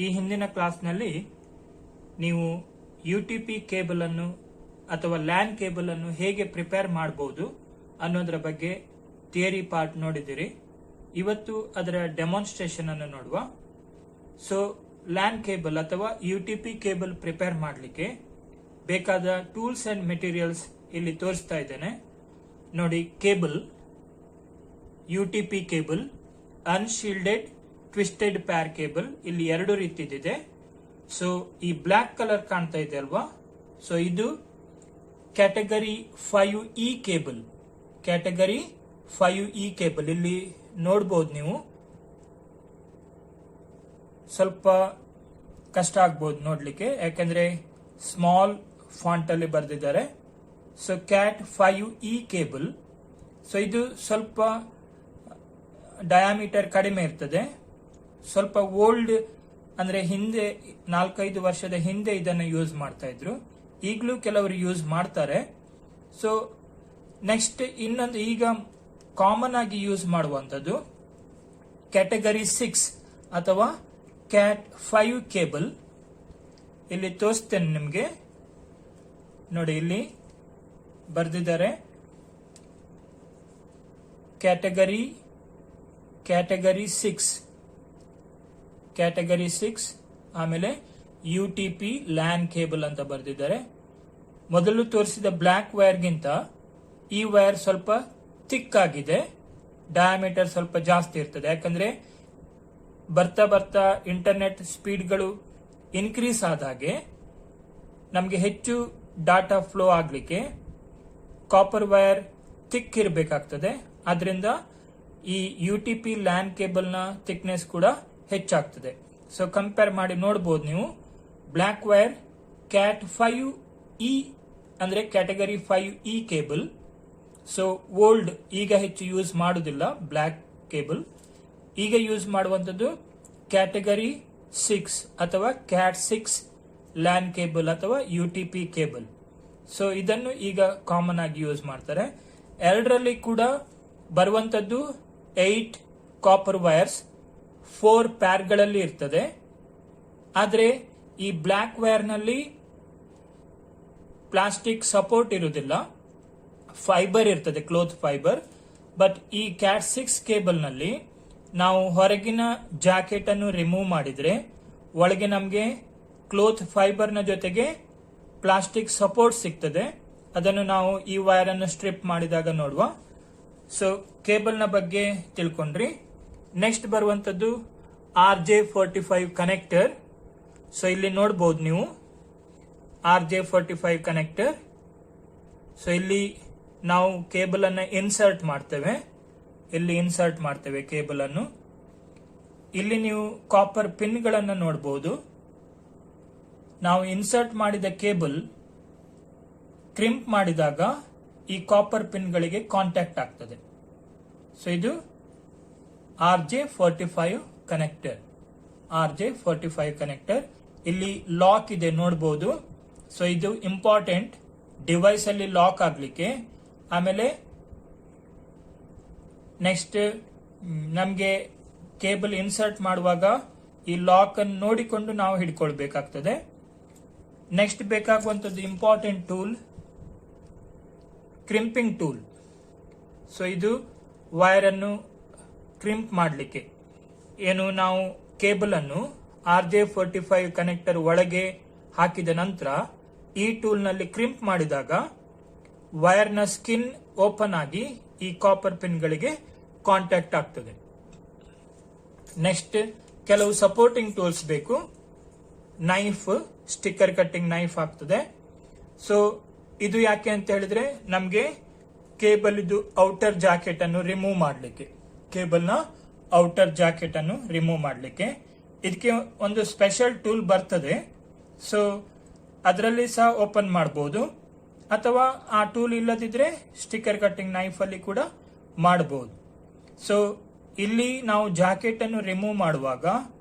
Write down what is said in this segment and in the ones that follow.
ಈ ಹಿಂದಿನ ಕ್ಲಾಸ್ನಲ್ಲಿ ನೀವು ಯುಟಿಪಿ ಕೇಬಲ್ ಅನ್ನು ಅಥವಾ ಲ್ಯಾನ್ ಕೇಬಲ್ ಅನ್ನು ಹೇಗೆ ಪ್ರಿಪೇರ್ ಮಾಡಬಹುದು ಅನ್ನೋದರ ಬಗ್ಗೆ ಥಿಯರಿ ಪಾರ್ಟ್ ನೋಡಿದಿರಿ. ಇವತ್ತು ಅದರ ಡೆಮಾನ್ಸ್ಟ್ರೇಷನ್ ಅನ್ನು ನೋಡುವ. ಸೊ ಲ್ಯಾನ್ ಕೇಬಲ್ ಅಥವಾ ಯುಟಿಪಿ ಕೇಬಲ್ ಪ್ರಿಪೇರ್ ಮಾಡಲಿಕ್ಕೆ ಬೇಕಾದ ಟೂಲ್ಸ್ ಅಂಡ್ ಮೆಟೀರಿಯಲ್ಸ್ ಇಲ್ಲಿ ತೋರಿಸ್ತಾ ಇದ್ದೇನೆ ನೋಡಿ. ಕೇಬಲ್, ಯುಟಿಪಿ ಕೇಬಲ್, ಅನ್ಶೀಲ್ಡೆಡ್ ಟ್ವಿಸ್ಟೆಡ್ ಪ್ಯಾರ್ ಕೇಬಲ್, ಇಲ್ಲಿ ಎರಡು ರೀತಿದಿದೆ. ಸೊ ಈ ಬ್ಲಾಕ್ ಕಲರ್ ಕಾಣ್ತಾ ಇದೆ ಅಲ್ವಾ, ಸೊ ಇದು category 5E cable. Category 5E cable ಇಲ್ಲಿ ನೋಡಬಹುದು ನೀವು. ಸ್ವಲ್ಪ ಕಷ್ಟ ಆಗ್ಬಹುದು ನೋಡ್ಲಿಕ್ಕೆ, ಯಾಕಂದ್ರೆ ಸ್ಮಾಲ್ ಫಾಂಟ್ ಅಲ್ಲಿ ಬರೆದಿದ್ದಾರೆ. So cat 5E cable. So ಇದು ಸ್ವಲ್ಪ ಡಯಾಮೀಟರ್ ಕಡಿಮೆ ಇರ್ತದೆ. ಸ್ವಲ್ಪ ಓಲ್ಡ್ ಅಂದ್ರೆ ಹಿಂದೆ 4-5 ವರ್ಷದ ಹಿಂದೆ ಇದನ್ನು ಯೂಸ್ ಮಾಡ್ತಾ ಇದ್ರು. ಈಗಲೂ ಕೆಲವರು ಯೂಸ್ ಮಾಡ್ತಾರೆ. ಸೊ ನೆಕ್ಸ್ಟ್ ಇನ್ನೊಂದು ಈಗ ಕಾಮನ್ ಆಗಿ ಯೂಸ್ ಮಾಡುವಂತದ್ದು ಕ್ಯಾಟಗರಿ 6 ಅಥವಾ ಕ್ಯಾಟ್ 5 ಕೇಬಲ್. ಇಲ್ಲಿ ತೋರಿಸ್ತೇನೆ ನಿಮ್ಗೆ ನೋಡಿ, ಇಲ್ಲಿ ಬರೆದಿದ್ದಾರೆ ಕ್ಯಾಟಗರಿ 6, ಆಮೇಲೆ ಯುಟಿಪಿ ಲ್ಯಾನ್ ಕೇಬಲ್ ಅಂತ ಬರೆದಿದ್ದಾರೆ. ಮೊದಲು ತೋರಿಸಿದ ಬ್ಲಾಕ್ ವೈರ್ ಗಿಂತ ಈ ವೈರ್ ಸ್ವಲ್ಪ ಥಿಕ್ ಆಗಿದೆ, ಡಯಾಮೀಟರ್ ಸ್ವಲ್ಪ ಜಾಸ್ತಿ ಇರ್ತದೆ. ಯಾಕಂದ್ರೆ ಬರ್ತಾ ಬರ್ತಾ ಇಂಟರ್ನೆಟ್ ಸ್ಪೀಡ್ಗಳು ಇನ್ಕ್ರೀಸ್ ಆದಾಗೆ ನಮಗೆ ಹೆಚ್ಚು ಡಾಟಾ ಫ್ಲೋ ಆಗ್ಲಿಕ್ಕೆ ಕಾಪರ್ ವೈರ್ ಥಿಕ್ ಇರಬೇಕಾಗ್ತದೆ. ಅದರಿಂದ ಈ ಯುಟಿಪಿ ಲ್ಯಾನ್ ಕೇಬಲ್ ನ ಥಿಕ್ನೆಸ್ ಕೂಡ ಹೆಚ್ಚಾಗ್ತದೆ. ಸೊ ಕಂಪೇರ್ ಮಾಡಿ ನೋಡಬಹುದು ನೀವು. ಬ್ಲಾಕ್ ವೈರ್ ಕ್ಯಾಟ್ 5E ಅಂದ್ರೆ category 5E cable. So old ಈಗ ಹೆಚ್ಚು ಯೂಸ್ ಮಾಡುವುದಿಲ್ಲ ಬ್ಲಾಕ್ ಕೇಬಲ್. ಈಗ ಯೂಸ್ ಮಾಡುವಂತದ್ದು ಕ್ಯಾಟಗರಿ 6 ಅಥವಾ ಕ್ಯಾಟ್ 6 ಲ್ಯಾನ್ ಕೇಬಲ್ ಅಥವಾ ಯುಟಿಪಿ ಕೇಬಲ್. ಸೊ ಇದನ್ನು ಈಗ ಕಾಮನ್ ಆಗಿ ಯೂಸ್ ಮಾಡ್ತಾರೆ. ಎರಡರಲ್ಲಿ ಕೂಡ ಬರುವಂತದ್ದು 8 ಕಾಪರ್ ವೈರ್ಸ್ 4 ಪ್ಯಾರ್ಗಳಲ್ಲಿ ಇರ್ತದೆ. ಆದ್ರೆ ಈ ಬ್ಲಾಕ್ ವೈರ್ ನಲ್ಲಿ ಪ್ಲಾಸ್ಟಿಕ್ ಸಪೋರ್ಟ್ ಇರುವುದಿಲ್ಲ, ಫೈಬರ್ ಇರ್ತದೆ, ಕ್ಲೋತ್ ಫೈಬರ್. ಬಟ್ ಈ ಕ್ಯಾಟ್ 6 ಕೇಬಲ್ ನಲ್ಲಿ ನಾವು ಹೊರಗಿನ ಜಾಕೆಟ್ ಅನ್ನು ರಿಮೂವ್ ಮಾಡಿದ್ರೆ ಒಳಗೆ ನಮಗೆ ಕ್ಲೋತ್ ಫೈಬರ್ ನ ಜೊತೆಗೆ ಪ್ಲಾಸ್ಟಿಕ್ ಸಪೋರ್ಟ್ ಸಿಗ್ತದೆ. ಅದನ್ನು ನಾವು ಈ ವೈರ್ ಅನ್ನು ಸ್ಟ್ರಿಪ್ ಮಾಡಿದಾಗ ನೋಡುವ. ಸೊ ಕೇಬಲ್ ನ ಬಗ್ಗೆ ತಿಳ್ಕೊಂಡ್ರಿ. ನೆಕ್ಸ್ಟ್ ಬರುವಂತದ್ದು RJ45 ಕನೆಕ್ಟರ್. ಸೊ ಇಲ್ಲಿ ನೋಡಬಹುದು ನೀವು RJ45 ಕನೆಕ್ಟರ್. ಸೊ ಇಲ್ಲಿ ನಾವು ಕೇಬಲ್ ಅನ್ನು ಇನ್ಸರ್ಟ್ ಮಾಡ್ತೇವೆ. ಇಲ್ಲಿ ಇನ್ಸರ್ಟ್ ಮಾಡ್ತೇವೆ ಕೇಬಲ್ ಅನ್ನು. ಇಲ್ಲಿ ನೀವು ಕಾಪರ್ ಪಿನ್ ಗಳನ್ನು ನೋಡಬಹುದು. ನಾವು ಇನ್ಸರ್ಟ್ ಮಾಡಿದ ಕೇಬಲ್ ಕ್ರಿಂಪ್ ಮಾಡಿದಾಗ ಈ ಕಾಪರ್ ಪಿನ್ ಗಳಿಗೆ ಕಾಂಟ್ಯಾಕ್ಟ್ ಆಗ್ತದೆ. ಸೊ ಇದು RJ45 ಕನೆಕ್ಟರ್. RJ45 connector. ಇಲ್ಲಿ ಲಾಕ್ ಇದೆ ನೋಡಬಹುದು. ಸೊ ಇದು ಇಂಪಾರ್ಟೆಂಟ್ ಡಿವೈಸ್ ಅಲ್ಲಿ ಲಾಕ್ ಆಗ್ಲಿಕ್ಕೆ. ಆಮೇಲೆ ನೆಕ್ಸ್ಟ್ ನಮ್ಗೆ ಕೇಬಲ್ ಇನ್ಸರ್ಟ್ ಮಾಡುವಾಗ ಈ ಲಾಕ್ ಅನ್ನು ನೋಡಿಕೊಂಡು ನಾವು ಹಿಡ್ಕೊಳ್ಬೇಕಾಗ್ತದೆ. ನೆಕ್ಸ್ಟ್ ಬೇಕಾಗುವಂತದ್ದು important tool crimping tool. So ಇದು ವೈರ್ ಅನ್ನು ಕ್ರಿಂಪ್ ಮಾಡಲಿಕ್ಕೆ ಏನು, ನಾವು ಕೇಬಲ್ ಅನ್ನು RJ45 ಕನೆಕ್ಟರ್ ಒಳಗೆ ಹಾಕಿದ ನಂತರ ಈ ಟೂಲ್ ನಲ್ಲಿ ಕ್ರಿಂಪ್ ಮಾಡಿದಾಗ ವೈರ್ ನ ಸ್ಕಿನ್ ಓಪನ್ ಆಗಿ ಈ ಕಾಪರ್ ಪಿನ್ ಗಳಿಗೆ ಕಾಂಟ್ಯಾಕ್ಟ್ ಆಗ್ತದೆ. ನೆಕ್ಸ್ಟ್ ಕೆಲವು ಸಪೋರ್ಟಿಂಗ್ ಟೂಲ್ಸ್ ಬೇಕು. ನೈಫ್, ಸ್ಟಿಕ್ಕರ್ ಕಟ್ಟಿಂಗ್ ನೈಫ್ ಆಗ್ತದೆ. ಸೊ ಇದು ಯಾಕೆ ಅಂತ ಹೇಳಿದ್ರೆ ನಮ್ಗೆ ಕೇಬಲ್ ಇದು ಔಟರ್ ಜಾಕೆಟ್ ಅನ್ನು ರಿಮೂವ್ ಮಾಡಲಿಕ್ಕೆ, ಕೇಬಲ್ ನ ಔಟರ್ ಜಾಕೆಟ್ ಅನ್ನು ರಿಮೂವ್ ಮಾಡಲಿಕ್ಕೆ ಇದಕ್ಕೆ ಒಂದು ಸ್ಪೆಷಲ್ ಟೂಲ್ ಬರ್ತದೆ. ಸೊ ಅದರಲ್ಲಿ ಸಹ ಓಪನ್ ಮಾಡಬಹುದು, ಅಥವಾ ಆ ಟೂಲ್ ಇಲ್ಲದಿದ್ರೆ ಸ್ಟಿಕ್ಕರ್ ಕಟ್ಟಿಂಗ್ ನೈಫ್ ಅಲ್ಲಿ ಕೂಡ ಮಾಡಬಹುದು. ಸೊ ಇಲ್ಲಿ ನಾವು ಜಾಕೆಟ್ ಅನ್ನು ರಿಮೂವ್ ಮಾಡುವಾಗ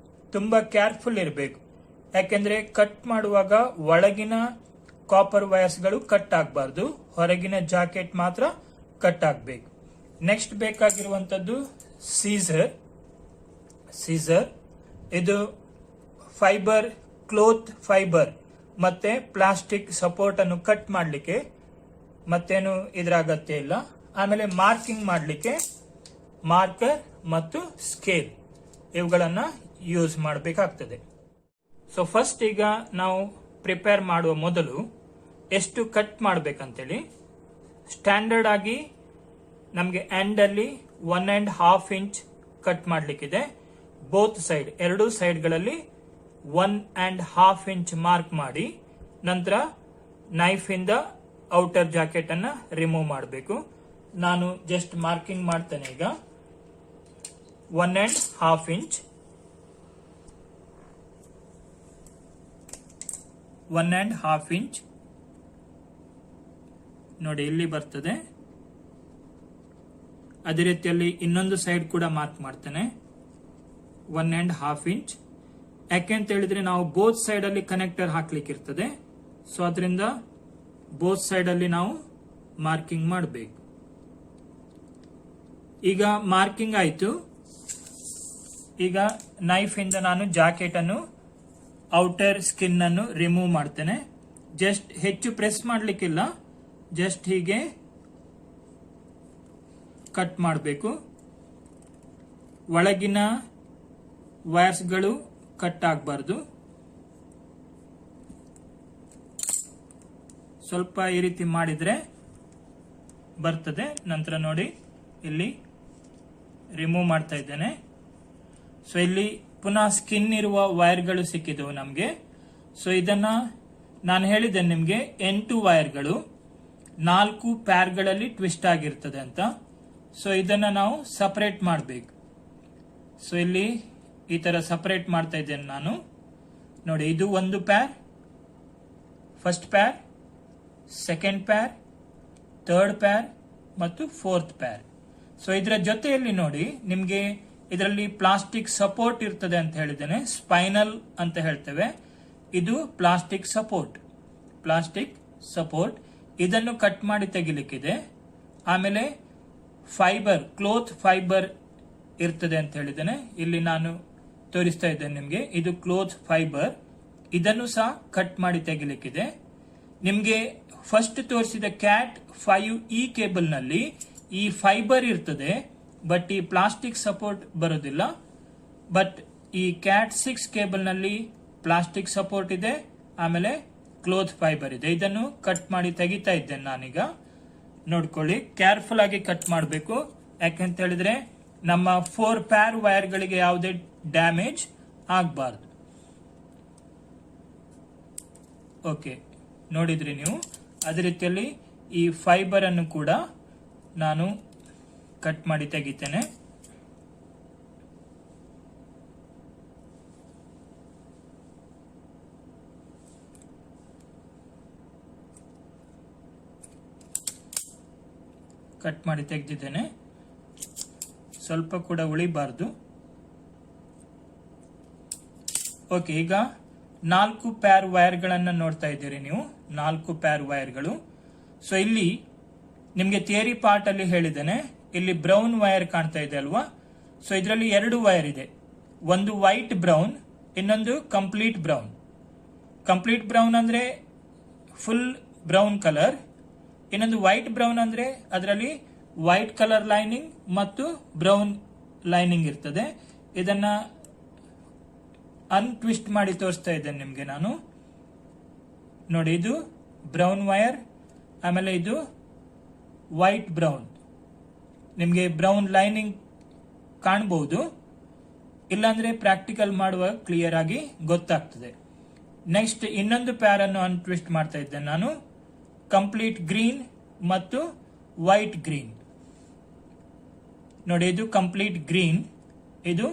ತುಂಬಾ ಕೇರ್ಫುಲ್ ಇರಬೇಕು. ಯಾಕೆಂದ್ರೆ ಕಟ್ ಮಾಡುವಾಗ ಒಳಗಿನ ಕಾಪರ್ ವೈರ್ಸ್ ಗಳು ಕಟ್ ಆಗಬಾರ್ದು, ಹೊರಗಿನ ಜಾಕೆಟ್ ಮಾತ್ರ ಕಟ್ ಆಗಬೇಕು. ನೆಕ್ಸ್ಟ್ ಬೇಕಾಗಿರುವಂತದ್ದು ಸೀಸರ್. ಇದು ಫೈಬರ್, ಕ್ಲೋತ್ ಫೈಬರ್ ಮತ್ತೆ ಪ್ಲಾಸ್ಟಿಕ್ ಸಪೋರ್ಟ್ ಅನ್ನು ಕಟ್ ಮಾಡಲಿಕ್ಕೆ ಮತ್ತೇನು ಇದರ ಅಗತ್ಯ ಇಲ್ಲ. ಆಮೇಲೆ ಮಾರ್ಕಿಂಗ್ ಮಾಡಲಿಕ್ಕೆ ಮಾರ್ಕರ್ ಮತ್ತು ಸ್ಕೇಲ್ ಇವುಗಳನ್ನ ಯೂಸ್ ಮಾಡಬೇಕಾಗ್ತದೆ. ಸೊ ಫಸ್ಟ್ ಈಗ ನಾವು ಪ್ರಿಪೇರ್ ಮಾಡುವ ಮೊದಲು ಎಷ್ಟು ಕಟ್ ಮಾಡಬೇಕಂತೇಳಿ ಸ್ಟ್ಯಾಂಡರ್ಡ್ ಆಗಿ ನಮಗೆ ಎಂಡ್ ಅಲ್ಲಿ 1.5 ಇಂಚ್ ಕಟ್ ಮಾಡಲಿಕ್ಕಿದೆ. ಬೋತ್ ಸೈಡ್, ಎರಡೂ ಸೈಡ್ಗಳಲ್ಲಿ 1.5 ಇಂಚ್ ಮಾರ್ಕ್ ಮಾಡಿ ನಂತರ ನೈಫ್ ಇಂದ ಔಟರ್ ಜಾಕೆಟ್ ಅನ್ನ ರಿಮೂವ್ ಮಾಡಬೇಕು. ನಾನು ಜಸ್ಟ್ ಮಾರ್ಕಿಂಗ್ ಮಾಡ್ತೇನೆ. ಈಗ 1.5 ಇಂಚ್, 1.5 ಇಂಚ್ ನೋಡಿ ಇಲ್ಲಿ ಬರ್ತದೆ. ಅದೇ ರೀತಿಯಲ್ಲಿ ಇನ್ನೊಂದು ಸೈಡ್ ಕೂಡ ಮಾರ್ಕ್ ಮಾಡ್ತೇನೆ 1.5 ಇಂಚ್. ಯಾಕೆಂತ ಹೇಳಿದ್ರೆ ನಾವು ಬೋತ್ ಸೈಡ್ ಅಲ್ಲಿ ಕನೆಕ್ಟರ್ ಹಾಕ್ಲಿಕ್ಕೆ ಇರ್ತದೆ. ಸೊ ಅದರಿಂದ ಬೋತ್ ಸೈಡ್ ಅಲ್ಲಿ ನಾವು ಮಾರ್ಕಿಂಗ್ ಮಾಡಬೇಕು. ಈಗ ಮಾರ್ಕಿಂಗ್ ಆಯ್ತು. ಈಗ ನೈಫ್ ಇಂದ ನಾನು ಜಾಕೆಟ್ ಅನ್ನು ಔಟರ್ ಸ್ಕಿನ್ ಅನ್ನು ರಿಮೂವ್ ಮಾಡ್ತೇನೆ. ಜಸ್ಟ್ ಹೆಚ್ಚು ಪ್ರೆಸ್ ಮಾಡಲಿಕ್ಕಿಲ್ಲ, ಜಸ್ಟ್ ಹೀಗೆ ಕಟ್ ಮಾಡಬೇಕು. ಒಳಗಿನ ವೈರ್ಸ್ಗಳು ಕಟ್ ಆಗಬಾರ್ದು. ಸ್ವಲ್ಪ ಈ ರೀತಿ ಮಾಡಿದ್ರೆ ಬರ್ತದೆ. ನಂತರ ನೋಡಿ ಇಲ್ಲಿ ರಿಮೂವ್ ಮಾಡ್ತಾ ಇದ್ದೇನೆ. ಸೊ ಇಲ್ಲಿ ಪುನಃ ಸ್ಕಿನ್ ಇರುವ ವೈರ್ಗಳು ಸಿಕ್ಕಿದವು ನಮಗೆ. ಸೊ ಇದನ್ನ ನಾನು ಹೇಳಿದ್ದೇನೆ ನಿಮಗೆ 8 ವೈರ್ಗಳು 4 ಪ್ಯಾರ್ಗಳಲ್ಲಿ ಟ್ವಿಸ್ಟ್ ಆಗಿರ್ತದೆ ಅಂತ. ಸೊ ಇದನ್ನ ನಾವು ಸಪರೇಟ್ ಮಾಡಬೇಕು. ಸೊ ಇಲ್ಲಿ ಈ ತರ ಸಪರೇಟ್ ಮಾಡ್ತಾ ಇದ್ದೇನೆ ನಾನು. ನೋಡಿ, ಇದು ಒಂದು ಪ್ಯಾರ್, ಫಸ್ಟ್ ಪ್ಯಾರ್, ಸೆಕೆಂಡ್ ಪ್ಯಾರ್, ಥರ್ಡ್ ಪ್ಯಾರ್ ಮತ್ತು ಫೋರ್ತ್ ಪ್ಯಾರ್. ಸೊ ಇದರ ಜೊತೆಯಲ್ಲಿ ನೋಡಿ ನಿಮಗೆ ಇದರಲ್ಲಿ ಪ್ಲಾಸ್ಟಿಕ್ ಸಪೋರ್ಟ್ ಇರ್ತದೆ ಅಂತ ಹೇಳಿದ್ದೇನೆ. ಸ್ಪೈನಲ್ ಅಂತ ಹೇಳ್ತೇವೆ. ಇದು ಪ್ಲಾಸ್ಟಿಕ್ ಸಪೋರ್ಟ್ ಇದನ್ನು ಕಟ್ ಮಾಡಿ ತೆಗಿಲಿಕ್ಕಿದೆ. ಆಮೇಲೆ ಫೈಬರ್, ಕ್ಲೋತ್ ಫೈಬರ್ ಇರ್ತದೆ ಅಂತ ಹೇಳಿದ್ದೇನೆ. ಇಲ್ಲಿ ನಾನು ತೋರಿಸ್ತಾ ಇದ್ದೇನೆ ನಿಮಗೆ. ಇದು ಕ್ಲೋತ್ ಫೈಬರ್, ಇದನ್ನು ಸಹ ಕಟ್ ಮಾಡಿ ತೆಗಿಲಿಕ್ಕಿದೆ. ನಿಮಗೆ ಫಸ್ಟ್ ತೋರಿಸಿದ ಕ್ಯಾಟ್ 5E ಕೇಬಲ್ ನಲ್ಲಿ ಈ ಫೈಬರ್ ಇರ್ತದೆ, ಬಟ್ ಈ ಪ್ಲಾಸ್ಟಿಕ್ ಸಪೋರ್ಟ್ ಬರೋದಿಲ್ಲ. ಬಟ್ ಈ ಕ್ಯಾಟ್ 6 ಕೇಬಲ್ ನಲ್ಲಿ ಪ್ಲಾಸ್ಟಿಕ್ ಸಪೋರ್ಟ್ ಇದೆ, ಆಮೇಲೆ ಕ್ಲೋತ್ ಫೈಬರ್ ಇದೆ. ಇದನ್ನು ಕಟ್ ಮಾಡಿ ತೆಗಿತಾ ಇದ್ದೇನೆ ನಾನೀಗ. ನೋಡ್ಕೊಳ್ಳಿ, ಕೇರ್ಫುಲ್ ಆಗಿ ಕಟ್ ಮಾಡಬೇಕು. ಯಾಕೆಂತ ಹೇಳಿದ್ರೆ ನಮ್ಮ 4 ಪ್ಯಾರ್ ವೈರ್ ಗಳಿಗೆ ಯಾವುದೇ ಡ್ಯಾಮೇಜ್ ಆಗಬಾರ್ದು. ಓಕೆ, ನೋಡಿದ್ರಿ ನೀವು. ಅದೇ ರೀತಿಯಲ್ಲಿ ಈ ಫೈಬರ್ ಅನ್ನು ಕೂಡ ನಾನು ಕಟ್ ಮಾಡಿ ತೆಗಿತೇನೆ. ಕಟ್ ಮಾಡಿ ತೆಗೆದಿದ್ದೇನೆ. ಸ್ವಲ್ಪ ಕೂಡ ಉಳಿಬಾರ್ದು. ಓಕೆ, ಈಗ 4 ಪ್ಯಾರ್ ವೈರ್ಗಳನ್ನು ನೋಡ್ತಾ ಇದ್ದೀರಿ ನೀವು, 4 ಪ್ಯಾರ್ ವೈರ್ಗಳು. ಸೊ ಇಲ್ಲಿ ನಿಮಗೆ ಥಿಯರಿ ಪಾರ್ಟ್ ಅಲ್ಲಿ ಹೇಳಿದ್ದೇನೆ. ಇಲ್ಲಿ ಬ್ರೌನ್ ವೈರ್ ಕಾಣ್ತಾ ಇದೆ ಅಲ್ವಾ? ಸೊ ಇದರಲ್ಲಿ 2 ವೈರ್ ಇದೆ. ಒಂದು ವೈಟ್ ಬ್ರೌನ್, ಇನ್ನೊಂದು ಕಂಪ್ಲೀಟ್ ಬ್ರೌನ್. ಕಂಪ್ಲೀಟ್ ಬ್ರೌನ್ ಅಂದ್ರೆ ಫುಲ್ ಬ್ರೌನ್ ಕಲರ್, ಇನ್ನೊಂದು ವೈಟ್ ಬ್ರೌನ್ ಅಂದ್ರೆ ಅದರಲ್ಲಿ ವೈಟ್ ಕಲರ್ ಲೈನಿಂಗ್ ಮತ್ತು ಬ್ರೌನ್ ಲೈನಿಂಗ್ ಇರ್ತದೆ. ಇದನ್ನ ಅನ್ಟ್ವಿಸ್ಟ್ ಮಾಡಿ ತೋರಿಸ್ತಾ ಇದ್ದೇನೆ ನಿಮಗೆ ನಾನು. ನೋಡಿ, ಇದು ಬ್ರೌನ್ ವೈರ್, ಆಮೇಲೆ ಇದು ವೈಟ್ ಬ್ರೌನ್. ನಿಮಗೆ ಬ್ರೌನ್ ಲೈನಿಂಗ್ ಕಾಣಬಹುದು, ಇಲ್ಲಾಂದ್ರೆ ಪ್ರಾಕ್ಟಿಕಲ್ ಮಾಡುವಾಗ ಕ್ಲಿಯರ್ ಆಗಿ ಗೊತ್ತಾಗ್ತದೆ. ನೆಕ್ಸ್ಟ್ ಇನ್ನೊಂದು ಪ್ಯಾರ್ ಅನ್ನು ಅನ್ಟ್ವಿಸ್ಟ್ ಮಾಡ್ತಾ ಇದ್ದೇನೆ ನಾನು. ಕಂಪ್ಲೀಟ್ ಗ್ರೀನ್ ಮತ್ತು ವೈಟ್ ಗ್ರೀನ್. ನೋಡಿ, ಇದು ಕಂಪ್ಲೀಟ್ ಗ್ರೀನ್, ಇದು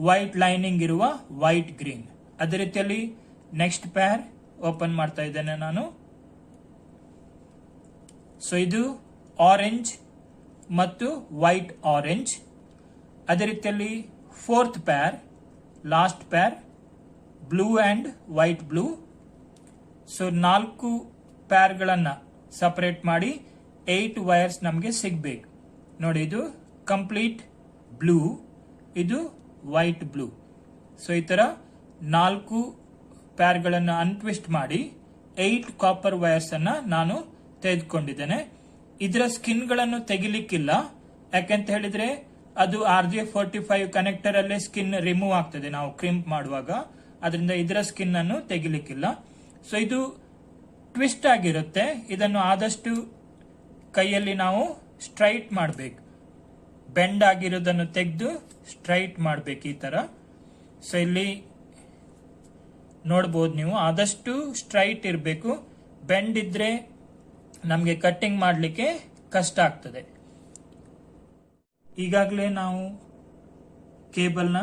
ವೈಟ್ ಲೈನಿಂಗ್ ಇರುವ ವೈಟ್ ಗ್ರೀನ್. ಅದೇ ರೀತಿಯಲ್ಲಿ ನೆಕ್ಸ್ಟ್ ಪ್ಯಾರ್ ಓಪನ್ ಮಾಡ್ತಾ ಇದ್ದೇನೆ ನಾನು. ಸೊ ಇದು ಆರೆಂಜ್ ಮತ್ತು ವೈಟ್ ಆರೆಂಜ್. ಅದೇ ರೀತಿಯಲ್ಲಿ fourth pair, last pair, blue and white blue. So 4 ಪ್ಯಾರ್ಗಳನ್ನ ಸಪರೇಟ್ ಮಾಡಿ 8 ವೈರ್ಸ್ ನಮಗೆ ಸಿಗಬೇಕು. ನೋಡಿ, ಇದು ಕಂಪ್ಲೀಟ್ ಬ್ಲೂ, ಇದು ವೈಟ್ ಬ್ಲೂ. ಸೊ ಈ ತರ 4 ಪ್ಯಾರ್ಗಳನ್ನು ಅನ್ಟ್ವಿಸ್ಟ್ ಮಾಡಿ 8 ಕಾಪರ್ ವೈರ್ಸ್ ಅನ್ನ ನಾನು ತೆಗೆದುಕೊಂಡಿದ್ದೇನೆ. ಇದರ ಸ್ಕಿನ್ ಗಳನ್ನು ತೆಗಿಲಿಕ್ಕಿಲ್ಲ, ಯಾಕೆಂತ ಹೇಳಿದ್ರೆ ಅದು RJ45 ಕನೆಕ್ಟರ್ ಅಲ್ಲೇ ಸ್ಕಿನ್ ರಿಮೂವ್ ಆಗ್ತದೆ ನಾವು ಕ್ರಿಂಪ್ ಮಾಡುವಾಗ, ಅದರಿಂದ ಇದರ ಸ್ಕಿನ್ ಅನ್ನು ತೆಗಿಲಿಕ್ಕಿಲ್ಲ. ಸೊ ಇದು ಟ್ವಿಸ್ಟ್ ಆಗಿರುತ್ತೆ, ಇದನ್ನು ಆದಷ್ಟು ಕೈಯಲ್ಲಿ ನಾವು ಸ್ಟ್ರೈಟ್ ಮಾಡಬೇಕು, ಬೆಂಡ್ ಆಗಿರೋದನ್ನು ತೆಗೆದು ಸ್ಟ್ರೈಟ್ ಮಾಡಬೇಕು ಈ ತರ. ಸೊ ಇಲ್ಲಿ ನೋಡಬಹುದು ನೀವು, ಆದಷ್ಟು ಸ್ಟ್ರೈಟ್ ಇರಬೇಕು, ಬೆಂಡ್ ಇದ್ರೆ ನಮಗೆ ಕಟ್ಟಿಂಗ್ ಮಾಡಲಿಕ್ಕೆ ಕಷ್ಟ ಆಗ್ತದೆ. ಈಗಾಗಲೇ ನಾವು ಕೇಬಲ್ನ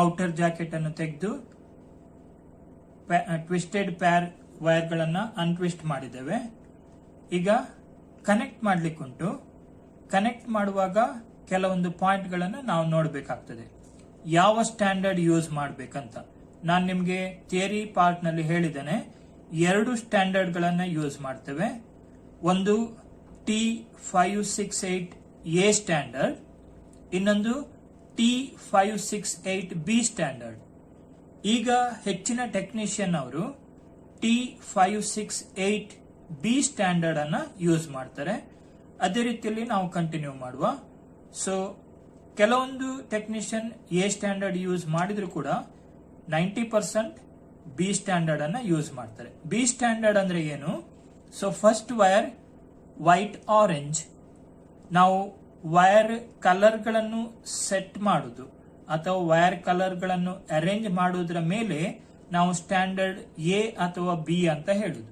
ಔಟರ್ ಜಾಕೆಟ್ ಅನ್ನು ತೆಗೆದು ಟ್ವಿಸ್ಟೆಡ್ ಪ್ಯಾರ್ ವೈರ್ಗಳನ್ನು ಅನ್ಟ್ವಿಸ್ಟ್ ಮಾಡಿದ್ದೇವೆ. ಈಗ ಕನೆಕ್ಟ್ ಮಾಡಲಿಕ್ಕುಂಟು. ಕನೆಕ್ಟ್ ಮಾಡುವಾಗ ಕೆಲವೊಂದು ಪಾಯಿಂಟ್ಗಳನ್ನು ನಾವು ನೋಡಬೇಕಾಗ್ತದೆ, ಯಾವ ಸ್ಟ್ಯಾಂಡರ್ಡ್ ಯೂಸ್ ಮಾಡಬೇಕಂತ. ನಾನು ನಿಮಗೆ ಥಿಯರಿ ಪಾರ್ಟ್ ನಲ್ಲಿ ಹೇಳಿದ್ದೇನೆ, 2 ಸ್ಟ್ಯಾಂಡರ್ಡ್ಗಳನ್ನು ಯೂಸ್ ಮಾಡ್ತೇವೆ. ಒಂದು T568A ಸ್ಟ್ಯಾಂಡರ್ಡ್, ಇನ್ನೊಂದು T568B ಸ್ಟ್ಯಾಂಡರ್ಡ್. ಈಗ ಹೆಚ್ಚಿನ ಟೆಕ್ನಿಷಿಯನ್ ಅವರು T568B ಸ್ಟ್ಯಾಂಡರ್ಡ್ ಅನ್ನ ಯೂಸ್ ಮಾಡ್ತಾರೆ. ಅದೇ ರೀತಿಯಲ್ಲಿ ನಾವು ಕಂಟಿನ್ಯೂ ಮಾಡುವ. ಸೊ ಕೆಲವೊಂದು ಟೆಕ್ನಿಷಿಯನ್ ಎ ಸ್ಟ್ಯಾಂಡರ್ಡ್ ಯೂಸ್ ಮಾಡಿದ್ರು ಕೂಡ 90% ಬಿ ಸ್ಟ್ಯಾಂಡರ್ಡ್ ಅನ್ನ ಯೂಸ್ ಮಾಡ್ತಾರೆ. ಬಿ ಸ್ಟ್ಯಾಂಡರ್ಡ್ ಅಂದ್ರೆ ಏನು? So first wire white orange, ನಾವು ವೈರ್ ಕಲರ್ಗಳನ್ನು ಸೆಟ್ ಮಾಡುದು ಅಥವಾ ವೈರ್ ಕಲರ್ಗಳನ್ನು ಅರೇಂಜ್ ಮಾಡುವುದರ ಮೇಲೆ ನಾವು ಸ್ಟ್ಯಾಂಡರ್ಡ್ ಎ ಅಥವಾ ಬಿ ಅಂತ ಹೇಳುದು.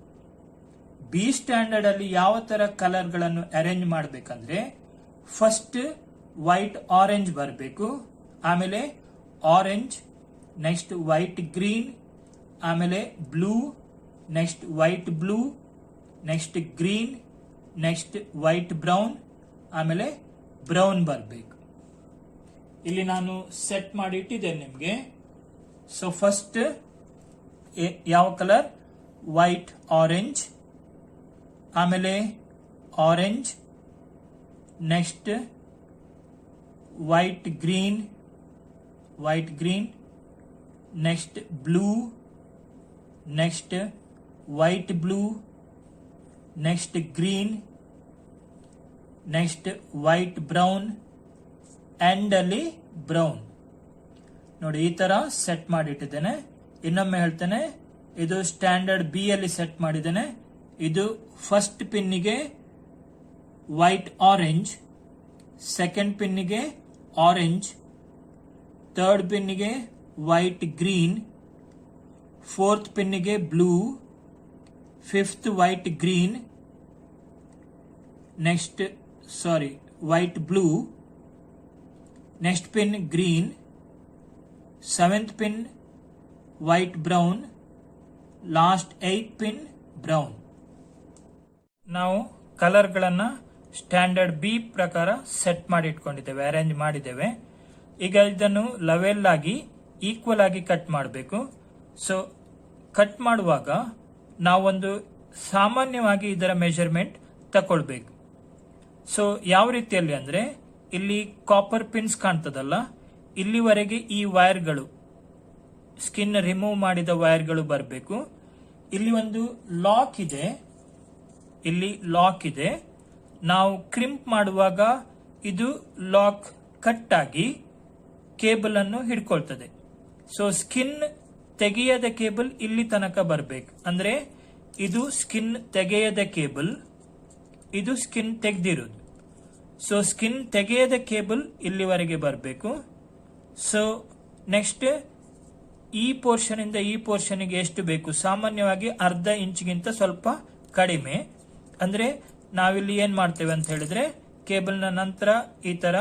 ಬಿ ಸ್ಟ್ಯಾಂಡರ್ಡ್ ಅಲ್ಲಿ ಯಾವ ತರ ಕಲರ್ಗಳನ್ನು ಅರೇಂಜ್ ಮಾಡಬೇಕಂದ್ರೆ, ಫಸ್ಟ್ ವೈಟ್ ಆರೆಂಜ್ ಬರಬೇಕು, ಆಮೇಲೆ ಆರೆಂಜ್, ನೆಕ್ಸ್ಟ್ ವೈಟ್ ಗ್ರೀನ್, ಆಮೇಲೆ blue, next white blue, next green, next white brown, ಆಮೇಲೆ ಬ್ರೌನ್ ಬರಬೇಕು. ಇಲ್ಲಿ ನಾನು ಸೆಟ್ ಮಾಡಿ ಇಟ್ಟಿದ್ದೇನೆ ನಿಮಗೆ. ಸೊ ಫಸ್ಟ್ ಯಾವ ಕಲರ್? ವೈಟ್ ಆರೆಂಜ್, ಆಮೇಲೆ orange, next white green, next blue, next white blue, next green, next white brown, end ಅಲ್ಲಿ ಬ್ರೌನ್. ನೋಡಿ ಈ ತರ ಸೆಟ್ ಮಾಡಿಟ್ಟಿದ್ದೇನೆ. ಇನ್ನೊಮ್ಮೆ ಹೇಳ್ತೇನೆ, ಇದು ಸ್ಟ್ಯಾಂಡರ್ಡ್ ಬಿ ಅಲ್ಲಿ ಸೆಟ್ ಮಾಡಿದ್ದೇನೆ. ಇದು ಫಸ್ಟ್ ಪಿನ್ನಿಗೆ ವೈಟ್ ಆರೆಂಜ್, ಸೆಕೆಂಡ್ ಪಿನ್ನಿಗೆ ಆರೆಂಜ್, ಥರ್ಡ್ ಪಿನ್ನಿಗೆ ವೈಟ್ ಗ್ರೀನ್, ಫೋರ್ತ್ ಪಿನ್ನಿಗೆ blue, fifth white green, next white blue, next pin green, seventh pin white brown, last 8th pin brown. ನಾವು ಕಲರ್ಗಳನ್ನ ಸ್ಟ್ಯಾಂಡರ್ಡ್ ಬಿ ಪ್ರಕಾರ ಸೆಟ್ ಮಾಡಿ ಇಟ್ಕೊಂಡಿದ್ದೇವೆ, ಅರೇಂಜ್ ಮಾಡಿದ್ದೇವೆ. ಈಗ ಇದನ್ನು ಲೆವೆಲ್ ಆಗಿ ಈಕ್ವಲ್ ಆಗಿ ಕಟ್ ಮಾಡಬೇಕು. ಸೊ ಕಟ್ ಮಾಡುವಾಗ ನಾವೊಂದು ಸಾಮಾನ್ಯವಾಗಿ ಇದರ ಮೆಜರ್ಮೆಂಟ್ ತಕೊಳ್ಬೇಕು. ಸೊ ಯಾವ ರೀತಿಯಲ್ಲಿ ಅಂದ್ರೆ, ಇಲ್ಲಿ ಕಾಪರ್ ಪಿನ್ಸ್ ಕಾಣ್ತದಲ್ಲ, ಇಲ್ಲಿವರೆಗೆ ಈ ವೈರ್ಗಳು, ಸ್ಕಿನ್ ರಿಮೂವ್ ಮಾಡಿದ ವೈರ್ಗಳು ಬರಬೇಕು. ಇಲ್ಲಿ ಒಂದು ಲಾಕ್ ಇದೆ, ಇಲ್ಲಿ ಲಾಕ್ ಇದೆ. ನಾವು ಕ್ರಿಂಪ್ ಮಾಡುವಾಗ ಇದು ಲಾಕ್ ಕಟ್ ಆಗಿ ಕೇಬಲ್ ಅನ್ನು ಹಿಡ್ಕೊಳ್ತದೆ. ಸೊ ಸ್ಕಿನ್ ತೆಗೆಯದ ಕೇಬಲ್ ಇಲ್ಲಿ ತನಕ ಬರಬೇಕು. ಅಂದ್ರೆ ಇದು ಸ್ಕಿನ್ ತೆಗೆಯದ ಕೇಬಲ್, ಇದು ಸ್ಕಿನ್ ತೆಗೆದಿರೋದು. ಸೊ ಸ್ಕಿನ್ ತೆಗೆಯದ ಕೇಬಲ್ ಇಲ್ಲಿವರೆಗೆ ಬರಬೇಕು. ಸೊ ನೆಕ್ಸ್ಟ್ ಈ ಪೋರ್ಷನ್ ಇಂದ ಈ ಪೋರ್ಷನ್ಗೆ ಎಷ್ಟು ಬೇಕು? ಸಾಮಾನ್ಯವಾಗಿ ಅರ್ಧ ಇಂಚ್ಗಿಂತ ಸ್ವಲ್ಪ ಕಡಿಮೆ. ಅಂದ್ರೆ ನಾವಿಲ್ಲಿ ಏನ್ ಮಾಡ್ತೇವೆ ಅಂತ ಹೇಳಿದ್ರೆ, ಕೇಬಲ್ನ ನಂತರ ಈ ತರ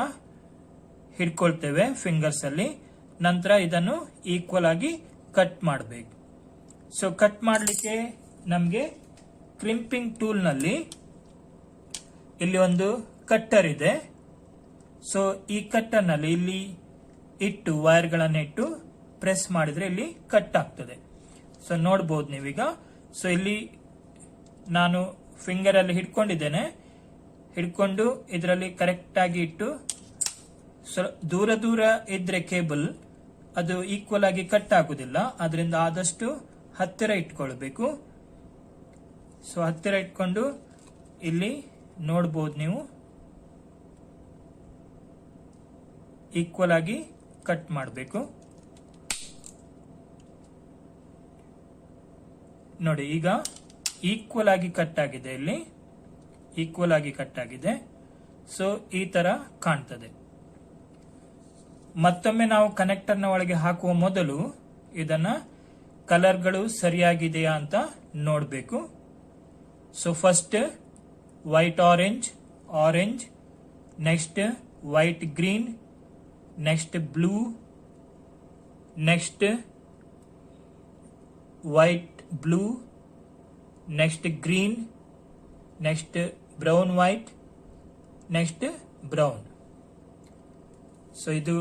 ಹಿಡ್ಕೊಳ್ತೇವೆ ಫಿಂಗರ್ಸ್ ಅಲ್ಲಿ, ನಂತರ ಇದನ್ನು ಈಕ್ವಲ್ ಆಗಿ ಕಟ್ ಮಾಡಬೇಕು. ಸೊ ಕಟ್ ಮಾಡಲಿಕ್ಕೆ ನಮಗೆ ಕ್ರಿಂಪಿಂಗ್ ಟೂಲ್ ನಲ್ಲಿ ಇಲ್ಲಿ ಒಂದು ಕಟ್ಟರ್ ಇದೆ. ಸೊ ಈ ಕಟ್ಟರ್ ನಲ್ಲಿ ಇಲ್ಲಿ ಇಟ್ಟು ವೈರ್ಗಳನ್ನು ಇಟ್ಟು ಪ್ರೆಸ್ ಮಾಡಿದ್ರೆ ಇಲ್ಲಿ ಕಟ್ ಆಗ್ತದೆ. ಸೊ ನೋಡಬಹುದು ನೀವೀಗ. ಸೊ ಇಲ್ಲಿ ನಾನು ಫಿಂಗರ್ ಅಲ್ಲಿ ಹಿಡ್ಕೊಂಡಿದ್ದೇನೆ, ಹಿಡ್ಕೊಂಡು ಇದರಲ್ಲಿ ಕರೆಕ್ಟ್ ಆಗಿ ಇಟ್ಟು, ದೂರ ದೂರ ಇದ್ರೆ ಕೇಬಲ್ ಅದು ಈಕ್ವಲ್ ಆಗಿ ಕಟ್ ಆಗುದಿಲ್ಲ. ಅದರಿಂದ ಆದಷ್ಟು ಹತ್ತಿರ ಇಟ್ಕೊಳ್ಬೇಕು. ಸೊ ಹತ್ತಿರ ಇಟ್ಕೊಂಡು ಇಲ್ಲಿ ನೋಡಬಹುದು ನೀವು, ಈಕ್ವಲ್ ಆಗಿ ಕಟ್ ಮಾಡಬೇಕು. ನೋಡಿ ಈಗ ಈಕ್ವಲ್ ಆಗಿ ಕಟ್ ಆಗಿದೆ, ಇಲ್ಲಿ ಈಕ್ವಲ್ ಆಗಿ ಕಟ್ ಆಗಿದೆ. ಸೊ ಈ ತರ ಕಾಣ್ತದೆ. ಮತ್ತೊಮ್ಮೆ ನಾವು ಕನೆಕ್ಟರ್ ನ ಒಳಗೆ ಹಾಕುವ ಮೊದಲು ಇದನ್ನ ಕಲರ್ಗಳು ಸರಿಯಾಗಿದೆಯಾ ಅಂತ ನೋಡಬೇಕು. So first white orange, orange, next white green, next blue, next white blue, next green, next brown white, next brown. So ಇದು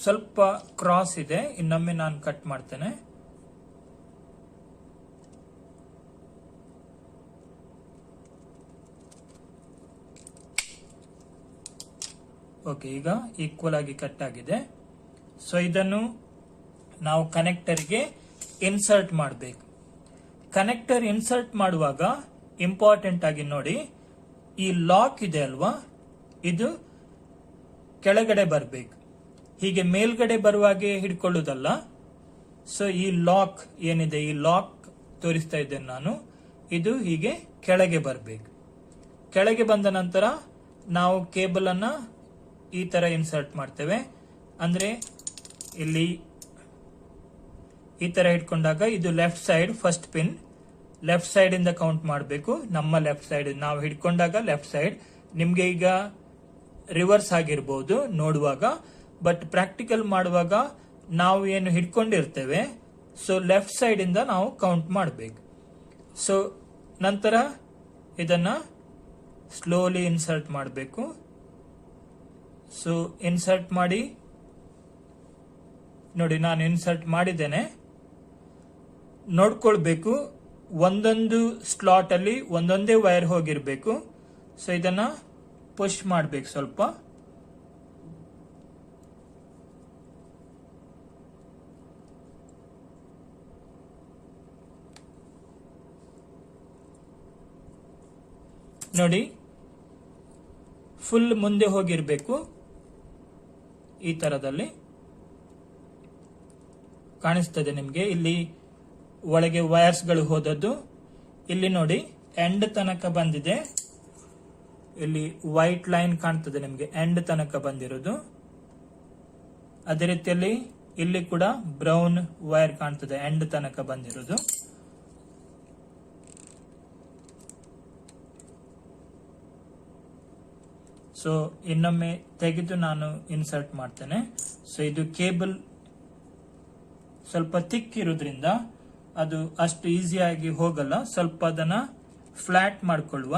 ಸ್ವಲ್ಪ ಕ್ರಾಸ್ ಇದೆ, ಇನ್ನೊಮ್ಮೆ ನಾನು ಕಟ್ ಮಾಡ್ತೇನೆ. ಓಕೆ, ಈಗ ಈಕ್ವಲ್ ಆಗಿ ಕಟ್ ಆಗಿದೆ. ಸೊ ಇದನ್ನು ನಾವು ಕನೆಕ್ಟರ್ಗೆ ಇನ್ಸರ್ಟ್ ಮಾಡಬೇಕು. ಕನೆಕ್ಟರ್ ಇನ್ಸರ್ಟ್ ಮಾಡುವಾಗ ಇಂಪಾರ್ಟೆಂಟ್ ಆಗಿ ನೋಡಿ, ಈ ಲಾಕ್ ಇದೆ ಅಲ್ವಾ, ಇದು ಕೆಳಗಡೆ ಬರಬೇಕು. ಹೀಗೆ ಮೇಲ್ಗಡೆ ಬರುವಾಗೆ ಹಿಡ್ಕೊಳ್ಳುವುದಲ್ಲ. ಸೊ ಈ ಲಾಕ್ ಏನಿದೆ, ಈ ಲಾಕ್ ತೋರಿಸ್ತಾ ಇದ್ದೇನೆ ನಾನು, ಇದು ಹೀಗೆ ಕೆಳಗೆ ಬರಬೇಕು. ಕೆಳಗೆ ಬಂದ ನಂತರ ನಾವು ಕೇಬಲ್ ಅನ್ನ ಈ ತರ ಇನ್ಸರ್ಟ್ ಮಾಡ್ತೇವೆ. ಅಂದ್ರೆ ಇಲ್ಲಿ ಈ ತರ ಇಟ್ಕೊಂಡಾಗ ಇದು left side first pin, left side ಇಂದ ಕೌಂಟ್ ಮಾಡಬೇಕು. ನಮ್ಮ ಲೆಫ್ಟ್ ಸೈಡ್ ನಾವು ಹಿಡ್ಕೊಂಡಾಗ ಲೆಫ್ಟ್ ಸೈಡ್. ನಿಮ್ಗೆ ಈಗ ರಿವರ್ಸ್ ಆಗಿರ್ಬೋದು ನೋಡುವಾಗ, ಬಟ್ ಪ್ರಾಕ್ಟಿಕಲ್ ಮಾಡುವಾಗ ನಾವು ಏನು ಹಿಡ್ಕೊಂಡಿರ್ತೇವೆ, ಸೊ ಲೆಫ್ಟ್ ಸೈಡ್ ಇಂದ ನಾವು ಕೌಂಟ್ ಮಾಡಬೇಕು. ಸೊ ನಂತರ ಇದನ್ನ ಸ್ಲೋಲಿ ಇನ್ಸರ್ಟ್ ಮಾಡಬೇಕು. ಸೊ ಇನ್ಸರ್ಟ್ ಮಾಡಿ ನೋಡಿ, ನಾನು ಇನ್ಸರ್ಟ್ ಮಾಡಿದ್ದೇನೆ. ನೋಡ್ಕೊಳ್ಬೇಕು, ಒಂದೊಂದು ಸ್ಲಾಟ್ ಅಲ್ಲಿ ಒಂದೊಂದೇ ವೈರ್ ಹೋಗಿರ್ಬೇಕು. ಸೊ ಇದನ್ನ ಪುಷ್ ಮಾಡಬೇಕು ಸ್ವಲ್ಪ. ನೋಡಿ, ಫುಲ್ ಮುಂದೆ ಹೋಗಿರ್ಬೇಕು. ಈ ತರದಲ್ಲಿ ಕಾಣಿಸ್ತದೆ ನಿಮ್ಗೆ. ಇಲ್ಲಿ ಒಳಗೆ ವೈರ್ಸ್ ಗಳು ಹೋದದ್ದು ಇಲ್ಲಿ ನೋಡಿ, ಎಂಡ್ ತನಕ ಬಂದಿದೆ. ಇಲ್ಲಿ ವೈಟ್ ಲೈನ್ ಕಾಣ್ತದೆ ನಿಮ್ಗೆ, ಎಂಡ್ ತನಕ ಬಂದಿರೋದು. ಅದೇ ರೀತಿಯಲ್ಲಿ ಇಲ್ಲಿ ಕೂಡ ಬ್ರೌನ್ ವೈರ್ ಕಾಣ್ತದೆ, ಎಂಡ್ ತನಕ ಬಂದಿರೋದು. ಸೊ ಇನ್ನೊಮ್ಮೆ ತೆಗೆದು ನಾನು ಇನ್ಸರ್ಟ್ ಮಾಡ್ತೇನೆ. ಸೊ ಇದು ಕೇಬಲ್ ಸ್ವಲ್ಪ ಥಿಕ್ ಇರೋದ್ರಿಂದ ಅದು ಅಷ್ಟು ಈಸಿಯಾಗಿ ಹೋಗಲ್ಲ. ಸ್ವಲ್ಪ ಅದನ್ನ ಫ್ಲಾಟ್ ಮಾಡಿಕೊಳ್ಳುವ.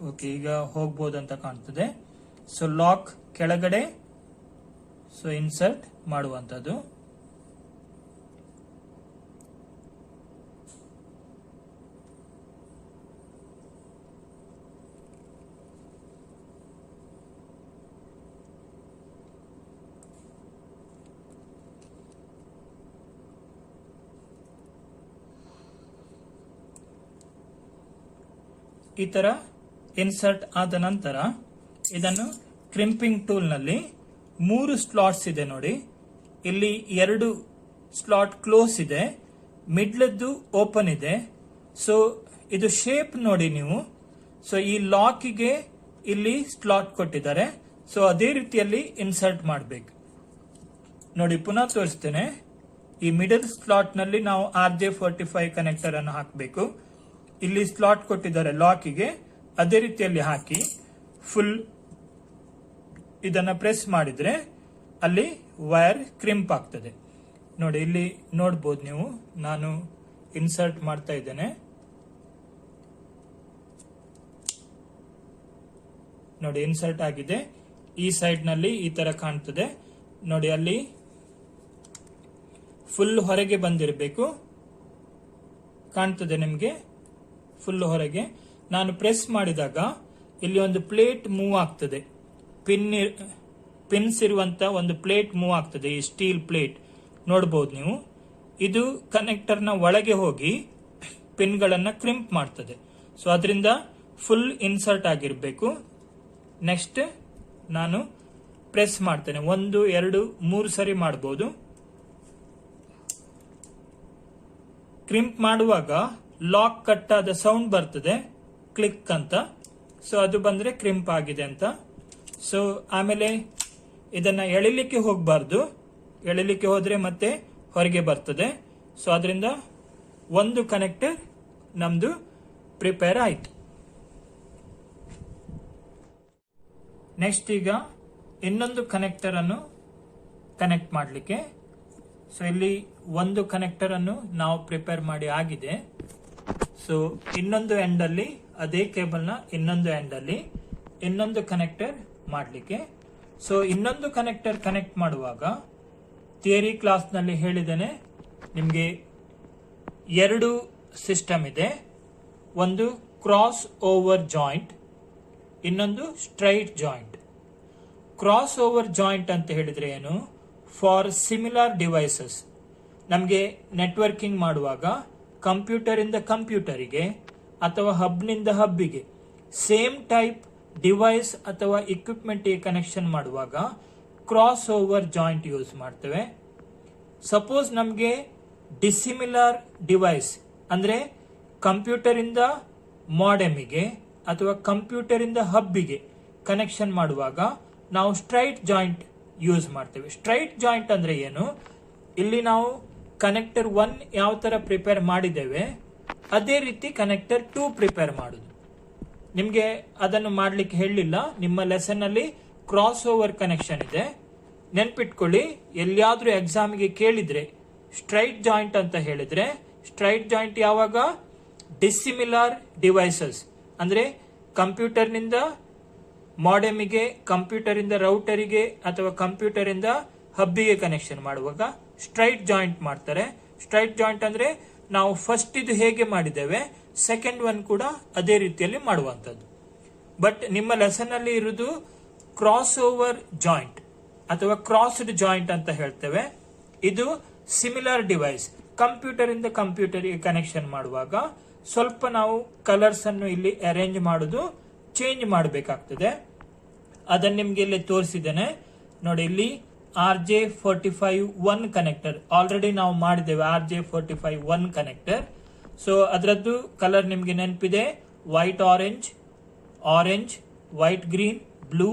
ಓಕೆ, ಈಗ ಹೋಗ್ಬೋದಂತ ಕಾಣ್ತದೆ. ಸೊ ಲಾಕ್ ಕೆಳಗಡೆ, ಸೊ ಇನ್ಸರ್ಟ್ ಮಾಡುವಂತದ್ದು. ಈ ತರ ಇನ್ಸರ್ಟ್ ಆದ ನಂತರ ಇದನ್ನು ಕ್ರಿಂಪಿಂಗ್ ಟೂಲ್ ನಲ್ಲಿ 3 ಸ್ಲಾಟ್ಸ್ ಇದೆ ನೋಡಿ. ಇಲ್ಲಿ 2 ಸ್ಲಾಟ್ ಕ್ಲೋಸ್ ಇದೆ, ಮಿಡ್ಲದ್ದು ಓಪನ್ ಇದೆ. ಸೊ ಇದು ಶೇಪ್ ನೋಡಿ ನೀವು. ಸೊ ಈ ಲಾಕಿಗೆ ಇಲ್ಲಿ ಸ್ಲಾಟ್ ಕೊಟ್ಟಿದ್ದಾರೆ. ಸೊ ಅದೇ ರೀತಿಯಲ್ಲಿ ಇನ್ಸರ್ಟ್ ಮಾಡಬೇಕು ನೋಡಿ. ಪುನಃ ತೋರಿಸ್ತೇನೆ. ಈ ಮಿಡಲ್ ಸ್ಲಾಟ್ ನಲ್ಲಿ ನಾವು RJ45 ಕನೆಕ್ಟರ್ ಅನ್ನು ಹಾಕಬೇಕು. ಇಲ್ಲಿ ಸ್ಲಾಟ್ ಕೊಟ್ಟಿದ್ದಾರೆ ಲಾಕಿಗೆ, ಅದೇ ರೀತಿಯಲ್ಲಿ ಹಾಕಿ ಫುಲ್ ಇದನ್ನ ಪ್ರೆಸ್ ಮಾಡಿದ್ರೆ ಅಲ್ಲಿ ವೈರ್ ಕ್ರಿಂಪ್ ಆಗ್ತದೆ ನೋಡಿ. ಇಲ್ಲಿ ನೋಡಬಹುದು ನೀವು, ನಾನು ಇನ್ಸರ್ಟ್ ಮಾಡ್ತಾ ಇದ್ದೇನೆ ನೋಡಿ. ಇನ್ಸರ್ಟ್ ಆಗಿದೆ. ಈ ಸೈಡ್ ನಲ್ಲಿ ಈ ತರ ಕಾಣ್ತದೆ ನೋಡಿ. ಅಲ್ಲಿ ಫುಲ್ ಹೊರಗೆ ಬಂದಿರಬೇಕು, ಕಾಣ್ತದೆ ನಿಮ್ಗೆ, ಫುಲ್ ಹೊರಗೆ. ನಾನು ಪ್ರೆಸ್ ಮಾಡಿದಾಗ ಇಲ್ಲಿ ಒಂದು ಪ್ಲೇಟ್ ಮೂವ್ ಆಗ್ತದೆ, ಪಿನ್ಸ್ ಇರುವಂತ ಒಂದು ಪ್ಲೇಟ್ ಮೂವ್ ಆಗ್ತದೆ, ಈ ಸ್ಟೀಲ್ ಪ್ಲೇಟ್ ನೋಡಬಹುದು ನೀವು. ಇದು ಕನೆಕ್ಟರ್ನ ಒಳಗೆ ಹೋಗಿ ಪಿನ್ಗಳನ್ನ ಕ್ರಿಂಪ್ ಮಾಡ್ತದೆ. ಸೊ ಅದರಿಂದ ಫುಲ್ ಇನ್ಸರ್ಟ್ ಆಗಿರಬೇಕು. ನೆಕ್ಸ್ಟ್ ನಾನು ಪ್ರೆಸ್ ಮಾಡ್ತೇನೆ, 1, 2, 3 ಸರಿ ಮಾಡಬಹುದು. ಕ್ರಿಂಪ್ ಮಾಡುವಾಗ ಲಾಕ್ ಕಟ್ ಆದ ಸೌಂಡ್ ಬರ್ತದೆ, ಕ್ಲಿಕ್ ಅಂತ. ಸೊ ಅದು ಬಂದ್ರೆ ಕ್ರಿಂಪ್ ಆಗಿದೆ ಅಂತ. ಸೊ ಆಮೇಲೆ ಇದನ್ನ ಎಳಿಲಿಕ್ಕೆ ಹೋಗಬಾರ್ದು, ಎಳಿಲಿಕ್ಕೆ ಹೋದ್ರೆ ಮತ್ತೆ ಹೊರಗೆ ಬರ್ತದೆ. ಸೊ ಅದರಿಂದ ಒಂದು ಕನೆಕ್ಟರ್ ನಮ್ದು ಪ್ರಿಪೇರ್ ಆಯ್ತು. ನೆಕ್ಸ್ಟ್ ಈಗ ಇನ್ನೊಂದು ಕನೆಕ್ಟರ್ ಅನ್ನು ಕನೆಕ್ಟ್ ಮಾಡಲಿಕ್ಕೆ. ಸೊ ಇಲ್ಲಿ ಒಂದು ಕನೆಕ್ಟರ್ ಅನ್ನು ನಾವು ಪ್ರಿಪೇರ್ ಮಾಡಿ ಆಗಿದೆ. ಸೊ ಇನ್ನೊಂದು ಎಂಡ್ ಅಲ್ಲಿ ಅದೇ ಕೇಬಲ್ ನ ಇನ್ನೊಂದು ಎಂಡ್ ಅಲ್ಲಿ ಇನ್ನೊಂದು ಕನೆಕ್ಟರ್ ಮಾಡಲಿಕ್ಕೆ. ಸೊ ಇನ್ನೊಂದು ಕನೆಕ್ಟರ್ ಕನೆಕ್ಟ್ ಮಾಡುವಾಗ ಥಿಯರಿ ಕ್ಲಾಸ್ ನಲ್ಲಿ ಹೇಳಿದ್ದೇನೆ, ನಿಮಗೆ 2 ಸಿಸ್ಟಮ್ ಇದೆ. ಒಂದು ಕ್ರಾಸ್ ಓವರ್ ಜಾಯಿಂಟ್, ಇನ್ನೊಂದು straight joint. Cross over joint ಅಂತ ಹೇಳಿದ್ರೆ ಏನು? For similar devices. ನಮಗೆ ನೆಟ್ವರ್ಕಿಂಗ್ ಮಾಡುವಾಗ ಕಂಪ್ಯೂಟರ್ ಇಂದ ಕಂಪ್ಯೂಟರಿಗೆ ಅಥವಾ ಹಬ್ನಿಂದ ಹಬ್ಬಿಗೆ ಸೇಮ್ ಟೈಪ್ ಡಿವೈಸ್ ಅಥವಾ ಇಕ್ವಿಪ್ಮೆಂಟ್ ಕನೆಕ್ಷನ್ ಮಾಡುವಾಗ ಕ್ರಾಸ್ ಓವರ್ ಜಾಯಿಂಟ್ ಯೂಸ್ ಮಾಡ್ತೇವೆ. ಸಪೋಸ್ ನಮಗೆ ಡಿಸಿಮಿಲರ್ ಡಿವೈಸ್ ಅಂದ್ರೆ ಕಂಪ್ಯೂಟರ್ ಇಂದ ಮಾಡೆಮಿಗೆ ಅಥವಾ ಕಂಪ್ಯೂಟರ್ ಇಂದ ಹಬ್ಬಿಗೆ ಕನೆಕ್ಷನ್ ಮಾಡುವಾಗ ನಾವು ಸ್ಟ್ರೈಟ್ ಜಾಯಿಂಟ್ ಯೂಸ್ ಮಾಡ್ತೇವೆ. ಸ್ಟ್ರೈಟ್ ಜಾಯಿಂಟ್ ಅಂದ್ರೆ ಏನು? ಇಲ್ಲಿ ನಾವು ಕನೆಕ್ಟರ್ 1 ಯಾವ ತರ ಪ್ರಿಪೇರ್ ಮಾಡಿದ್ದೇವೆ ಅದೇ ರೀತಿ ಕನೆಕ್ಟರ್ 2 ಪ್ರಿಪೇರ್ ಮಾಡುದು. ನಿಮ್ಗೆ ಅದನ್ನು ಮಾಡ್ಲಿಕ್ಕೆ ಹೇಳಲಿಲ್ಲ, ನಿಮ್ಮ ಲೆಸನ್ ಅಲ್ಲಿ ಕ್ರಾಸ್ ಓವರ್ ಕನೆಕ್ಷನ್ ಇದೆ. ನೆನ್ಪಿಟ್ಕೊಳ್ಳಿ, ಎಲ್ಲಿಯಾದ್ರೂ ಎಕ್ಸಾಮ್ಗೆ ಕೇಳಿದ್ರೆ ಸ್ಟ್ರೈಟ್ ಜಾಯಿಂಟ್ ಅಂತ ಹೇಳಿದ್ರೆ, ಸ್ಟ್ರೈಟ್ ಜಾಯಿಂಟ್ ಯಾವಾಗ? ಡಿಸಿಮಿಲರ್ ಡಿವೈಸಸ್ ಅಂದ್ರೆ ಕಂಪ್ಯೂಟರ್ ನಿಂದ ಮಾಡೆಮಿಗೆ, ಕಂಪ್ಯೂಟರ್ ಇಂದ ರೌಟರಿಗೆ ಅಥವಾ ಕಂಪ್ಯೂಟರ್ ಇಂದ ಹಬ್ಬಿಗೆ ಕನೆಕ್ಷನ್ ಮಾಡುವಾಗ ಸ್ಟ್ರೈಟ್ ಜಾಯಿಂಟ್ ಮಾಡ್ತಾರೆ. ಸ್ಟ್ರೈಟ್ ಜಾಯಿಂಟ್ ಅಂದ್ರೆ ನಾವು ಫಸ್ಟ್ ಇದು ಹೇಗೆ ಮಾಡಿದ್ದೇವೆ ಸೆಕೆಂಡ್ ಒನ್ ಕೂಡ ಅದೇ ರೀತಿಯಲ್ಲಿ ಮಾಡುವಂತದ್ದು. ಬಟ್ ನಿಮ್ಮ ಲೆಸನ್ ಅಲ್ಲಿ ಇರುವುದು ಕ್ರಾಸ್ ಓವರ್ ಜಾಯಿಂಟ್ ಅಥವಾ ಕ್ರಾಸ್ಡ್ ಜಾಯಿಂಟ್ ಅಂತ ಹೇಳ್ತೇವೆ. ಇದು ಸಿಮಿಲರ್ ಡಿವೈಸ್, ಕಂಪ್ಯೂಟರ್ ಇಂದ ಕಂಪ್ಯೂಟರ್ಗೆ ಕನೆಕ್ಷನ್ ಮಾಡುವಾಗ ಸ್ವಲ್ಪ ನಾವು ಕಲರ್ಸ್ ಅನ್ನು ಇಲ್ಲಿ ಅರೇಂಜ್ ಮಾಡುದು ಚೇಂಜ್ ಮಾಡಬೇಕಾಗ್ತದೆ. ಅದನ್ನು ನಿಮ್ಗೆ ಇಲ್ಲಿ ತೋರಿಸಿದ್ದೇನೆ ನೋಡಿ. ಇಲ್ಲಿ RJ45 ಕನೆಕ್ಟರ್ ಆಲ್ರೆಡಿ ನಾವು ಮಾಡಿದ್ದೇವೆ, RJ45 ಕನೆಕ್ಟರ್. ಸೊ ಅದರದ್ದು ಕಲರ್ ನಿಮ್ಗೆ ನೆನಪಿದೆ, white orange, orange, white green, blue,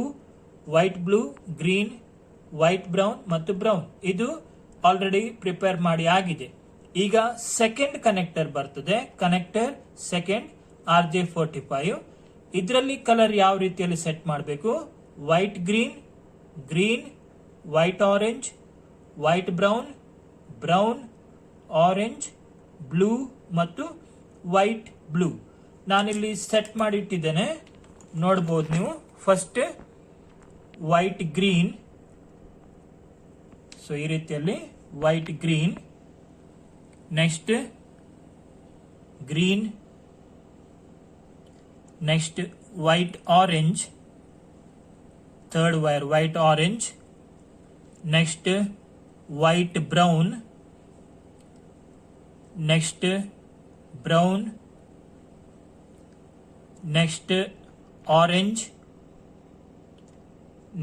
white blue, green, white brown ಮತ್ತು ಬ್ರೌನ್. ಇದು ಆಲ್ರೆಡಿ ಪ್ರಿಪೇರ್ ಮಾಡಿ ಆಗಿದೆ. ಈಗ ಸೆಕೆಂಡ್ ಕನೆಕ್ಟರ್ ಬರ್ತದೆ, ಕನೆಕ್ಟರ್ ಸೆಕೆಂಡ್ RJ45. ಇದರಲ್ಲಿ ಕಲರ್ ಯಾವ ರೀತಿಯಲ್ಲಿ ಸೆಟ್ ಮಾಡಬೇಕು? White green, green, white orange, white brown, brown, orange, blue ಮತ್ತು ವೈಟ್ ಬ್ಲೂ. ನಾನಿಲ್ಲಿ ಸೆಟ್ ಮಾಡಿ ಇಟ್ಟಿದ್ದೇನೆ, ನೋಡಬಹುದು ನೀವು. ಫಸ್ಟ್ ವೈಟ್ ಗ್ರೀನ್, ಸೊ ಈ ರೀತಿಯಲ್ಲಿ white green, next green, next white orange, third wire white orange, next white brown, next brown, next orange,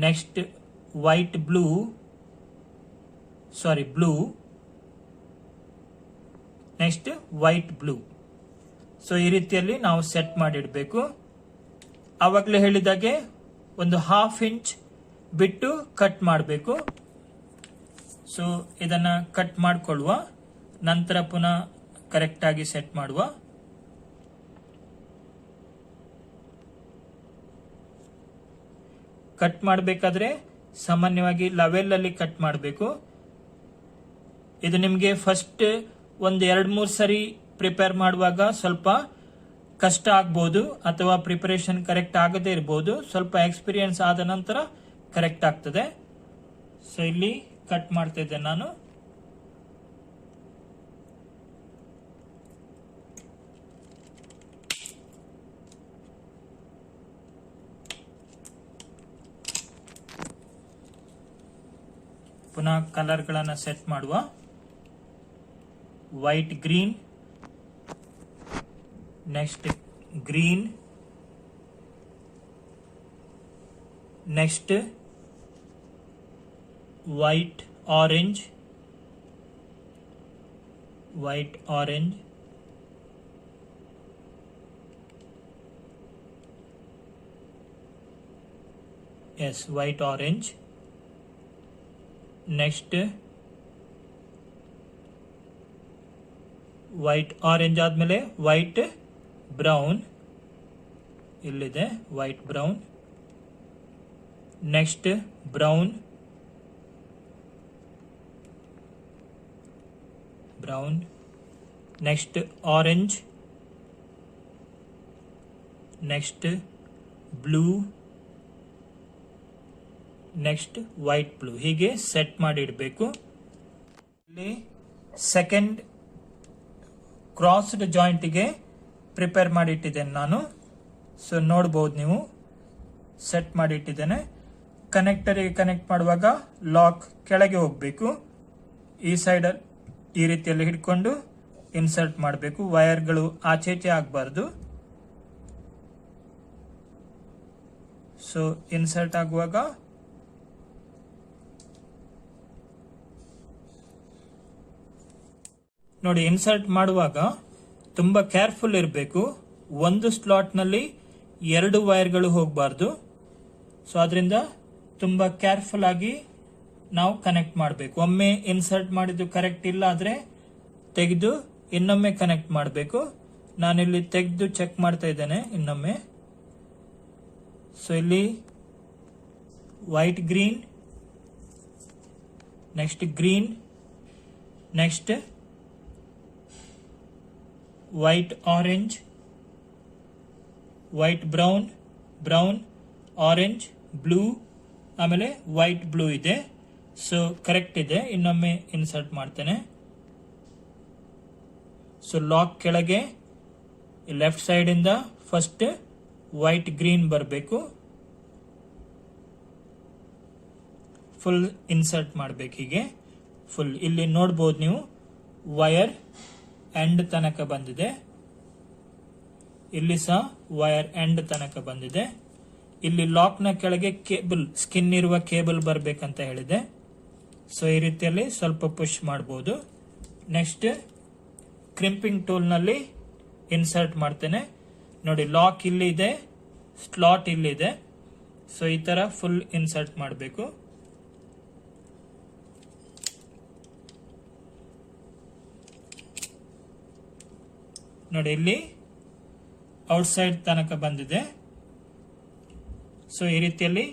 next white blue, sorry blue, next white blue. So ಈ ರೀತಿಯಲ್ಲಿ ನಾವು set ಮಾಡಿಡಬೇಕು. ಆವಾಗಲೇ ಹೇಳಿದಾಗೆ ಒಂದು 1/2 inch ಬಿಟ್ಟು cut ಮಾಡಬೇಕು. ಸೊ ಇದನ್ನ cut ಮಾಡಿಕೊಳ್ಳುವ, ನಂತರ ಪುನಃ ಕರೆಕ್ಟ್ ಆಗಿ ಸೆಟ್ ಮಾಡುವ. ಕಟ್ ಮಾಡಬೇಕಾದ್ರೆ ಸಾಮಾನ್ಯವಾಗಿ ಲೆವೆಲ್ ಅಲ್ಲಿ ಕಟ್ ಮಾಡಬೇಕು. ಇದು ನಿಮಗೆ ಫಸ್ಟ್ 1-2-3 ಸರಿ ಪ್ರಿಪೇರ್ ಮಾಡುವಾಗ ಸ್ವಲ್ಪ ಕಷ್ಟ ಆಗ್ಬಹುದು ಅಥವಾ ಪ್ರಿಪರೇಷನ್ ಕರೆಕ್ಟ್ ಆಗದೇ ಇರಬಹುದು. ಸ್ವಲ್ಪ ಎಕ್ಸ್ಪೀರಿಯನ್ಸ್ ಆದ ನಂತರ ಕರೆಕ್ಟ್ ಆಗ್ತದೆ. ಸೊ ಇಲ್ಲಿ ಕಟ್ ಮಾಡ್ತಾ ಇದ್ದೆ ನಾನು. ಪುನಃ ಕಲರ್ಗಳನ್ನು ಸೆಟ್ ಮಾಡುವ. White green, next green, next white orange, white orange, yes white orange, next white orange ಆದ್ಮೇಲೆ ವೈಟ್ ಬ್ರೌನ್, ಇಲ್ಲಿದೆ white brown, next brown, brown, next orange, next blue, next white blue. ಹೀಗೆ set ಮಾಡಿ ಇಡಬೇಕು. ಇಲ್ಲಿ second crossed ಜಾಯಿಂಟ್ಗೆ prepare ಮಾಡಿ ಇಟ್ಟಿದ್ದೇನೆ ನಾನು. So ನೋಡ್ಬೋದು ನೀವು, ಸೆಟ್ ಮಾಡಿ ಇಟ್ಟಿದ್ದೇನೆ. ಕನೆಕ್ಟರಿಗೆ ಕನೆಕ್ಟ್ ಮಾಡುವಾಗ ಲಾಕ್ ಕೆಳಗೆ ಹೋಗಬೇಕು. ಈ ಸೈಡ್ ಈ ರೀತಿಯಲ್ಲಿ ಹಿಡ್ಕೊಂಡು ಇನ್ಸರ್ಟ್ ಮಾಡಬೇಕು. ವೈರ್ಗಳು ಆಚೆಚೆ ಆಗಬಾರ್ದು. ಸೊ ಇನ್ಸರ್ಟ್ ಆಗುವಾಗ ನೋಡಿ, ಇನ್ಸರ್ಟ್ ಮಾಡುವಾಗ ತುಂಬಾ ಕೇರ್ಫುಲ್ ಇರಬೇಕು. ಒಂದು ಸ್ಲಾಟ್ ನಲ್ಲಿ 2 ವೈರ್ಗಳು ಹೋಗಬಾರ್ದು. ಸೊ ಅದರಿಂದ ತುಂಬಾ ಕೇರ್ಫುಲ್ ಆಗಿ ನಾವು ಕನೆಕ್ಟ್ ಮಾಡಬೇಕು. ಒಮ್ಮೆ ಇನ್ಸರ್ಟ್ ಮಾಡಿದ್ದು ಕರೆಕ್ಟ್ ಇಲ್ಲ ಆದ್ರೆ ತೆಗೆದು ಇನ್ನೊಮ್ಮೆ ಕನೆಕ್ಟ್ ಮಾಡಬೇಕು. ನಾನಿಲ್ಲಿ ತೆಗೆದು ಚೆಕ್ ಮಾಡ್ತಾ ಇದ್ದೇನೆ ಇನ್ನೊಮ್ಮೆ. ಸೊ ಇಲ್ಲಿ white green, next green, next white orange, white brown, brown orange, blue, ಆಮೇಲೆ ವೈಟ್ ಬ್ಲೂ ಇದೆ. ಸೊ ಕರೆಕ್ಟ್ ಇದೆ. ಇನ್ನೊಮ್ಮೆ ಇನ್ಸರ್ಟ್ ಮಾಡ್ತೇನೆ. ಸೊ ಲಾಕ್ ಕೆಳಗೆ ಲೆಫ್ಟ್ ಸೈಡ್ ಇಂದ ಫಸ್ಟ್ ವೈಟ್ ಗ್ರೀನ್ ಬರಬೇಕು. ಫುಲ್ ಇನ್ಸರ್ಟ್ ಮಾಡಬೇಕು. ಹೀಗೆ ಫುಲ್ ಇಲ್ಲಿ ನೋಡ್ಬೋದು ನೀವು, ವೈರ್ ಎಂಡ್ ತನಕ ಬಂದಿದೆ. ಇಲ್ಲಿ ಸಹ ವೈರ್ ಎಂಡ್ ತನಕ ಬಂದಿದೆ. ಇಲ್ಲಿ ಲಾಕ್ ನ ಕೆಳಗೆ ಕೇಬಲ್, ಸ್ಕಿನ್ ಇರುವ ಕೇಬಲ್ ಬರಬೇಕಂತ ಹೇಳಿದೆ. ಸೊ ಈ ರೀತಿಯಲ್ಲಿ ಸ್ವಲ್ಪ ಪುಷ್ ಮಾಡಬಹುದು. ನೆಕ್ಸ್ಟ್ ಕ್ರಿಂಪಿಂಗ್ ಟೂಲ್ ನಲ್ಲಿ ಇನ್ಸರ್ಟ್ ಮಾಡ್ತೇನೆ. ನೋಡಿ, ಲಾಕ್ ಇಲ್ಲಿ ಇದೆ, ಸ್ಲಾಟ್ ಇಲ್ಲಿ ಇದೆ. ಸೊ ಈ ತರ ಫುಲ್ ಇನ್ಸರ್ಟ್ ಮಾಡಬೇಕು. ನೋಡಿ, ಇಲ್ಲಿ ಔಟ್ಸೈಡ್ ತನಕ ಬಂದಿದೆ. ಸೊ ಈ ರೀತಿಯಲ್ಲಿ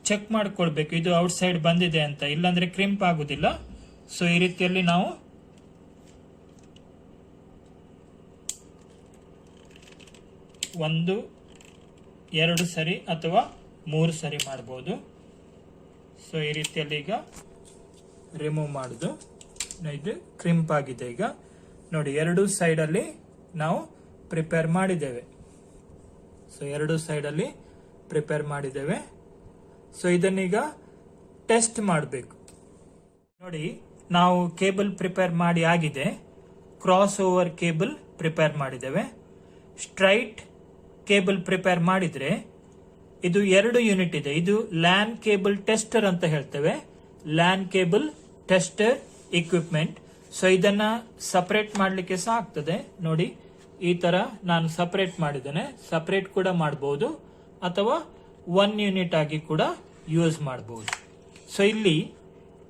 ಚೆಕ್ ಮಾಡ್ಕೊಳ್ಬೇಕು ಇದು ಔಟ್ಸೈಡ್ ಬಂದಿದೆ ಅಂತ, ಇಲ್ಲಾಂದ್ರೆ ಕ್ರಿಂಪ್ ಆಗುದಿಲ್ಲ. ಸೊ ಈ ರೀತಿಯಲ್ಲಿ ನಾವು ಒಂದು 2 ಸರಿ ಅಥವಾ 3 ಸರಿ ಮಾಡಬಹುದು. ಸೊ ಈ ರೀತಿಯಲ್ಲಿ ಈಗ ರಿಮೂವ್ ಮಾಡುದು. ಇದು ಕ್ರಿಂಪ್ ಆಗಿದೆ. ಈಗ ನೋಡಿ, 2 ಸೈಡ್ ಅಲ್ಲಿ ನಾವು ಪ್ರಿಪೇರ್ ಮಾಡಿದ್ದೇವೆ. ಸೊ 2 ಸೈಡ್ ಅಲ್ಲಿ ಪ್ರಿಪೇರ್ ಮಾಡಿದ್ದೇವೆ. ಸೊ ಇದನ್ನೀಗ ಟೆಸ್ಟ್ ಮಾಡಬೇಕು. ನೋಡಿ, ನಾವು ಕೇಬಲ್ ಪ್ರಿಪೇರ್ ಮಾಡಿ ಆಗಿದೆ. ಕ್ರಾಸ್ ಓವರ್ ಕೇಬಲ್ ಪ್ರಿಪೇರ್ ಮಾಡಿದ್ದೇವೆ. ಸ್ಟ್ರೈಟ್ ಕೇಬಲ್ ಪ್ರಿಪೇರ್ ಮಾಡಿದ್ರೆ ಇದು 2 ಯೂನಿಟ್ ಇದೆ. ಇದು ಲ್ಯಾನ್ ಕೇಬಲ್ ಟೆಸ್ಟರ್ ಅಂತ ಹೇಳ್ತೇವೆ. LAN cable tester equipment. So ಇದನ್ನ ಸಪರೇಟ್ ಮಾಡಲಿಕ್ಕೆ ಸಹ ಆಗ್ತದೆ. ನೋಡಿ, ಈ ತರ ನಾನು ಸಪರೇಟ್ ಮಾಡಿದ್ದೇನೆ. ಸಪರೇಟ್ ಕೂಡ ಮಾಡಬಹುದು ಅಥವಾ 1 ಯೂನಿಟ್ ಆಗಿ ಕೂಡ ಯೂಸ್ ಮಾಡಬಹುದು. ಸೊ ಇಲ್ಲಿ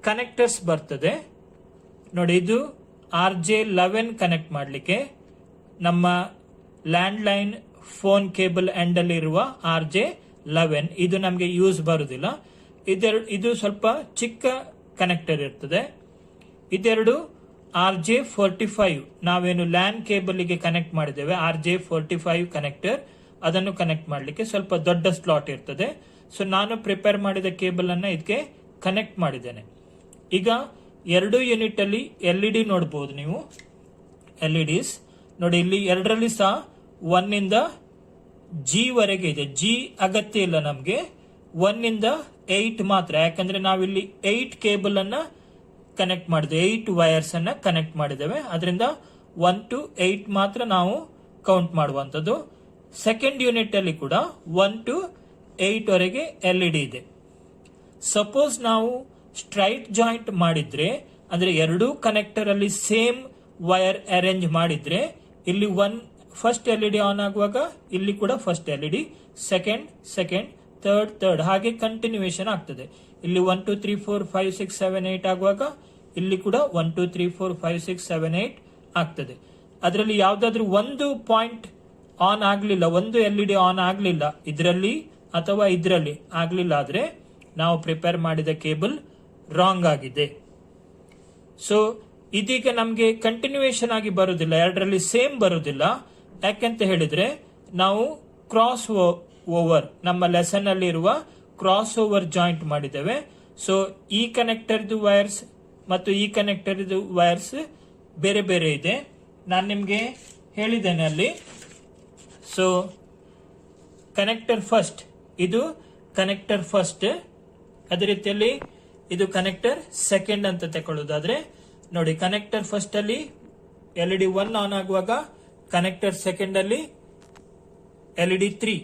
ಕನೆಕ್ಟರ್ಸ್ ಬರ್ತದೆ. ನೋಡಿ, ಇದು RJ11 ಕನೆಕ್ಟ್ ಮಾಡಲಿಕ್ಕೆ, ನಮ್ಮ land line phone cable end ಅಲ್ಲಿ ಇರುವ RJ11 ಇದು ನಮಗೆ ಯೂಸ್ ಬರುವುದಿಲ್ಲ. ಇದು ಸ್ವಲ್ಪ ಚಿಕ್ಕ ಕನೆಕ್ಟರ್ ಇರ್ತದೆ. ಇದೆರಡು RJ45 ನಾವೇನು ಲ್ಯಾನ್ ಕೇಬಲ್ ಗೆ ಕನೆಕ್ಟ್ ಮಾಡಿದ್ದೇವೆ, RJ45 ಕನೆಕ್ಟರ್, ಅದನ್ನು ಕನೆಕ್ಟ್ ಮಾಡಲಿಕ್ಕೆ ಸ್ವಲ್ಪ ದೊಡ್ಡ ಸ್ಲಾಟ್ ಇರ್ತದೆ. ಸೊ ನಾನು ಪ್ರಿಪೇರ್ ಮಾಡಿದ ಕೇಬಲ್ ಅನ್ನ ಇದಕ್ಕೆ ಕನೆಕ್ಟ್ ಮಾಡಿದ್ದೇನೆ. ಈಗ 2 ಯೂನಿಟ್ ಅಲ್ಲಿ LED ನೋಡಬಹುದು ನೀವು. LEDs ನೋಡಿ, ಇಲ್ಲಿ 2ರಲ್ಲಿ ಸಹ 1 ಇಂದ G ವರೆಗೆ ಇದೆ. G ಅಗತ್ಯ ಇಲ್ಲ ನಮ್ಗೆ, 1 ಇಂದ 8 ಮಾತ್ರ. ಯಾಕಂದ್ರೆ ನಾವಿಲ್ಲಿ 8 ಕೇಬಲ್ ಅನ್ನ ಕನೆಕ್ಟ್ ಮಾಡಿದೆ, 8 ವೈರ್ಸ್ ಅನ್ನ ಕನೆಕ್ಟ್ ಮಾಡಿದ್ದೇವೆ. ಅದರಿಂದ 1 to 8 ಮಾತ್ರ ನಾವು ಕೌಂಟ್ ಮಾಡುವಂಥದ್ದು. ಸೆಕೆಂಡ್ ಯೂನಿಟ್ ಅಲ್ಲಿ ಕೂಡ 1 to 8 ವರೆಗೆ LED ಇದೆ. ಸಪೋಸ್ ನಾವು ಸ್ಟ್ರೈಟ್ ಜಾಯಿಂಟ್ ಮಾಡಿದ್ರೆ, ಅಂದ್ರೆ ಎರಡೂ ಕನೆಕ್ಟರ್ ಅಲ್ಲಿ ಸೇಮ್ ವೈರ್ ಅರೇಂಜ್ ಮಾಡಿದ್ರೆ, ಇಲ್ಲಿ ಫಸ್ಟ್ LED ಆನ್ ಆಗುವಾಗ ಇಲ್ಲಿ ಕೂಡ ಫಸ್ಟ್ LED, ಸೆಕೆಂಡ್, ಥರ್ಡ್ ಹಾಗೆ ಕಂಟಿನ್ಯೂಯೇಷನ್ ಆಗ್ತದೆ. ಇಲ್ಲಿ 1 2 3 4 5 6 7 8 ಆಗುವಾಗ ಇಲ್ಲಿ ಕೂಡ 1 2 3 4 5 6 7 8 ಆಗ್ತದೆ. ಅದರಲ್ಲಿ ಯಾವ್ದಾದ್ರು ಒಂದು ಪಾಯಿಂಟ್ ಆನ್ ಆಗ್ಲಿಲ್ಲ, ಒಂದು LED ಆನ್ ಆಗ್ಲಿಲ್ಲ, ಇದರಲ್ಲಿ ಅಥವಾ ಇದರಲ್ಲಿ ಆಗ್ಲಿಲ್ಲ ಆದ್ರೆ ನಾವು ಪ್ರಿಪೇರ್ ಮಾಡಿದ ಕೇಬಲ್ ರಾಂಗ್ ಆಗಿದೆ. ಸೊ ಇದೀಗ ನಮ್ಗೆ ಕಂಟಿನ್ಯೂಯೇಷನ್ ಆಗಿ ಬರುದಿಲ್ಲ, ಎರಡರಲ್ಲಿ ಸೇಮ್ ಬರುದಿಲ್ಲ. ಯಾಕೆಂತ ಹೇಳಿದ್ರೆ ನಾವು ಕ್ರಾಸ್ ಓವರ್, ನಮ್ಮ ಲೆಸನ್ ಅಲ್ಲಿ ಇರುವ ಕ್ರಾಸ್ ಓವರ್ ಜಾಯಿಂಟ್ ಮಾಡಿದ್ದೇವೆ. ಸೊ ಈ ಕನೆಕ್ಟರ್ ವೈರ್ಸ್ ಮತ್ತು ಈ ಕನೆಕ್ಟರ್ ವೈರ್ಸ್ ಬೇರೆ ಬೇರೆ ಇದೆ. ನಾನು ನಿಮ್ಗೆ ಹೇಳಿದ್ದೇನೆ ಅಲ್ಲಿ. ಸೊ ಕನೆಕ್ಟರ್ ಫಸ್ಟ್, ಇದು ಕನೆಕ್ಟರ್ ಫಸ್ಟ್, ಅದೇ ರೀತಿಯಲ್ಲಿ ಇದು ಕನೆಕ್ಟರ್ ಸೆಕೆಂಡ್ ಅಂತ ತಗೊಳ್ಳೋದಾದ್ರೆ ನೋಡಿ, ಕನೆಕ್ಟರ್ ಫಸ್ಟ್ ಅಲ್ಲಿ LED 1 ಆನ್ ಆಗುವಾಗ ಕನೆಕ್ಟರ್ ಸೆಕೆಂಡ್ ಅಲ್ಲಿ LED 3,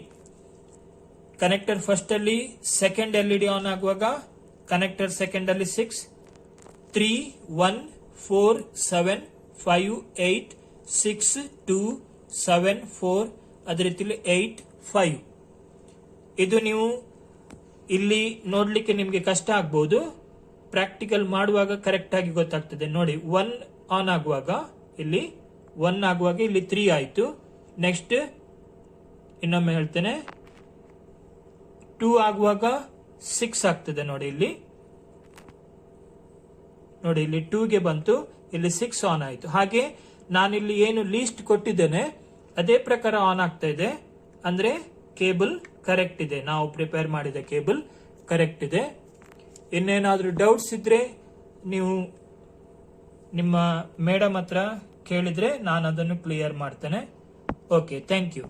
ಕನೆಕ್ಟರ್ ಫಸ್ಟ್ ಅಲ್ಲಿ ಸೆಕೆಂಡ್ LED ಆನ್ ಆಗುವಾಗ ಕನೆಕ್ಟರ್ ಸೆಕೆಂಡ್ ಅಲ್ಲಿ 6, 3 1 4 7 5 8 6 2 7 4, ಅದೇ ರೀತಿಯಲ್ಲಿ 8 5. ಇದು ನೀವು ಇಲ್ಲಿ ನೋಡ್ಲಿಕ್ಕೆ ನಿಮ್ಗೆ ಕಷ್ಟ ಆಗ್ಬಹುದು, ಪ್ರಾಕ್ಟಿಕಲ್ ಮಾಡುವಾಗ ಕರೆಕ್ಟ್ ಆಗಿ ಗೊತ್ತಾಗ್ತದೆ. ನೋಡಿ, 1 ಆನ್ ಆಗುವಾಗ ಇಲ್ಲಿ 1 ಆಗುವಾಗ ಇಲ್ಲಿ 3 ಆಯ್ತು. ನೆಕ್ಸ್ಟ್ ಇನ್ನೊಮ್ಮೆ ಹೇಳ್ತೇನೆ, 2 ಆಗುವಾಗ 6 ಆಗ್ತದೆ. ನೋಡಿ ಇಲ್ಲಿ 2ಗೆ ಬಂತು, ಇಲ್ಲಿ 6 ಆನ್ ಆಯ್ತು. ಹಾಗೆ ನಾನಿಲ್ಲಿ ಏನು ಲೀಸ್ಟ್ ಕೊಟ್ಟಿದ್ದೇನೆ ಅದೇ ಪ್ರಕಾರ ಆನ್ ಆಗ್ತಾ ಇದೆ, ಅಂದ್ರೆ ಕೇಬಲ್ ಕರೆಕ್ಟ್ ಇದೆ, ನಾವು ಪ್ರಿಪೇರ್ ಮಾಡಿದ ಕೇಬಲ್ ಕರೆಕ್ಟ್ ಇದೆ. ಇನ್ನೇನಾದ್ರೂ ಡೌಟ್ಸ್ ಇದ್ರೆ ನೀವು ನಿಮ್ಮ ಮೇಡಮ್ ಹತ್ರ ಕೇಳಿದ್ರೆ ನಾನು ಅದನ್ನು ಕ್ಲಿಯರ್ ಮಾಡ್ತೇನೆ. Okay, thank you.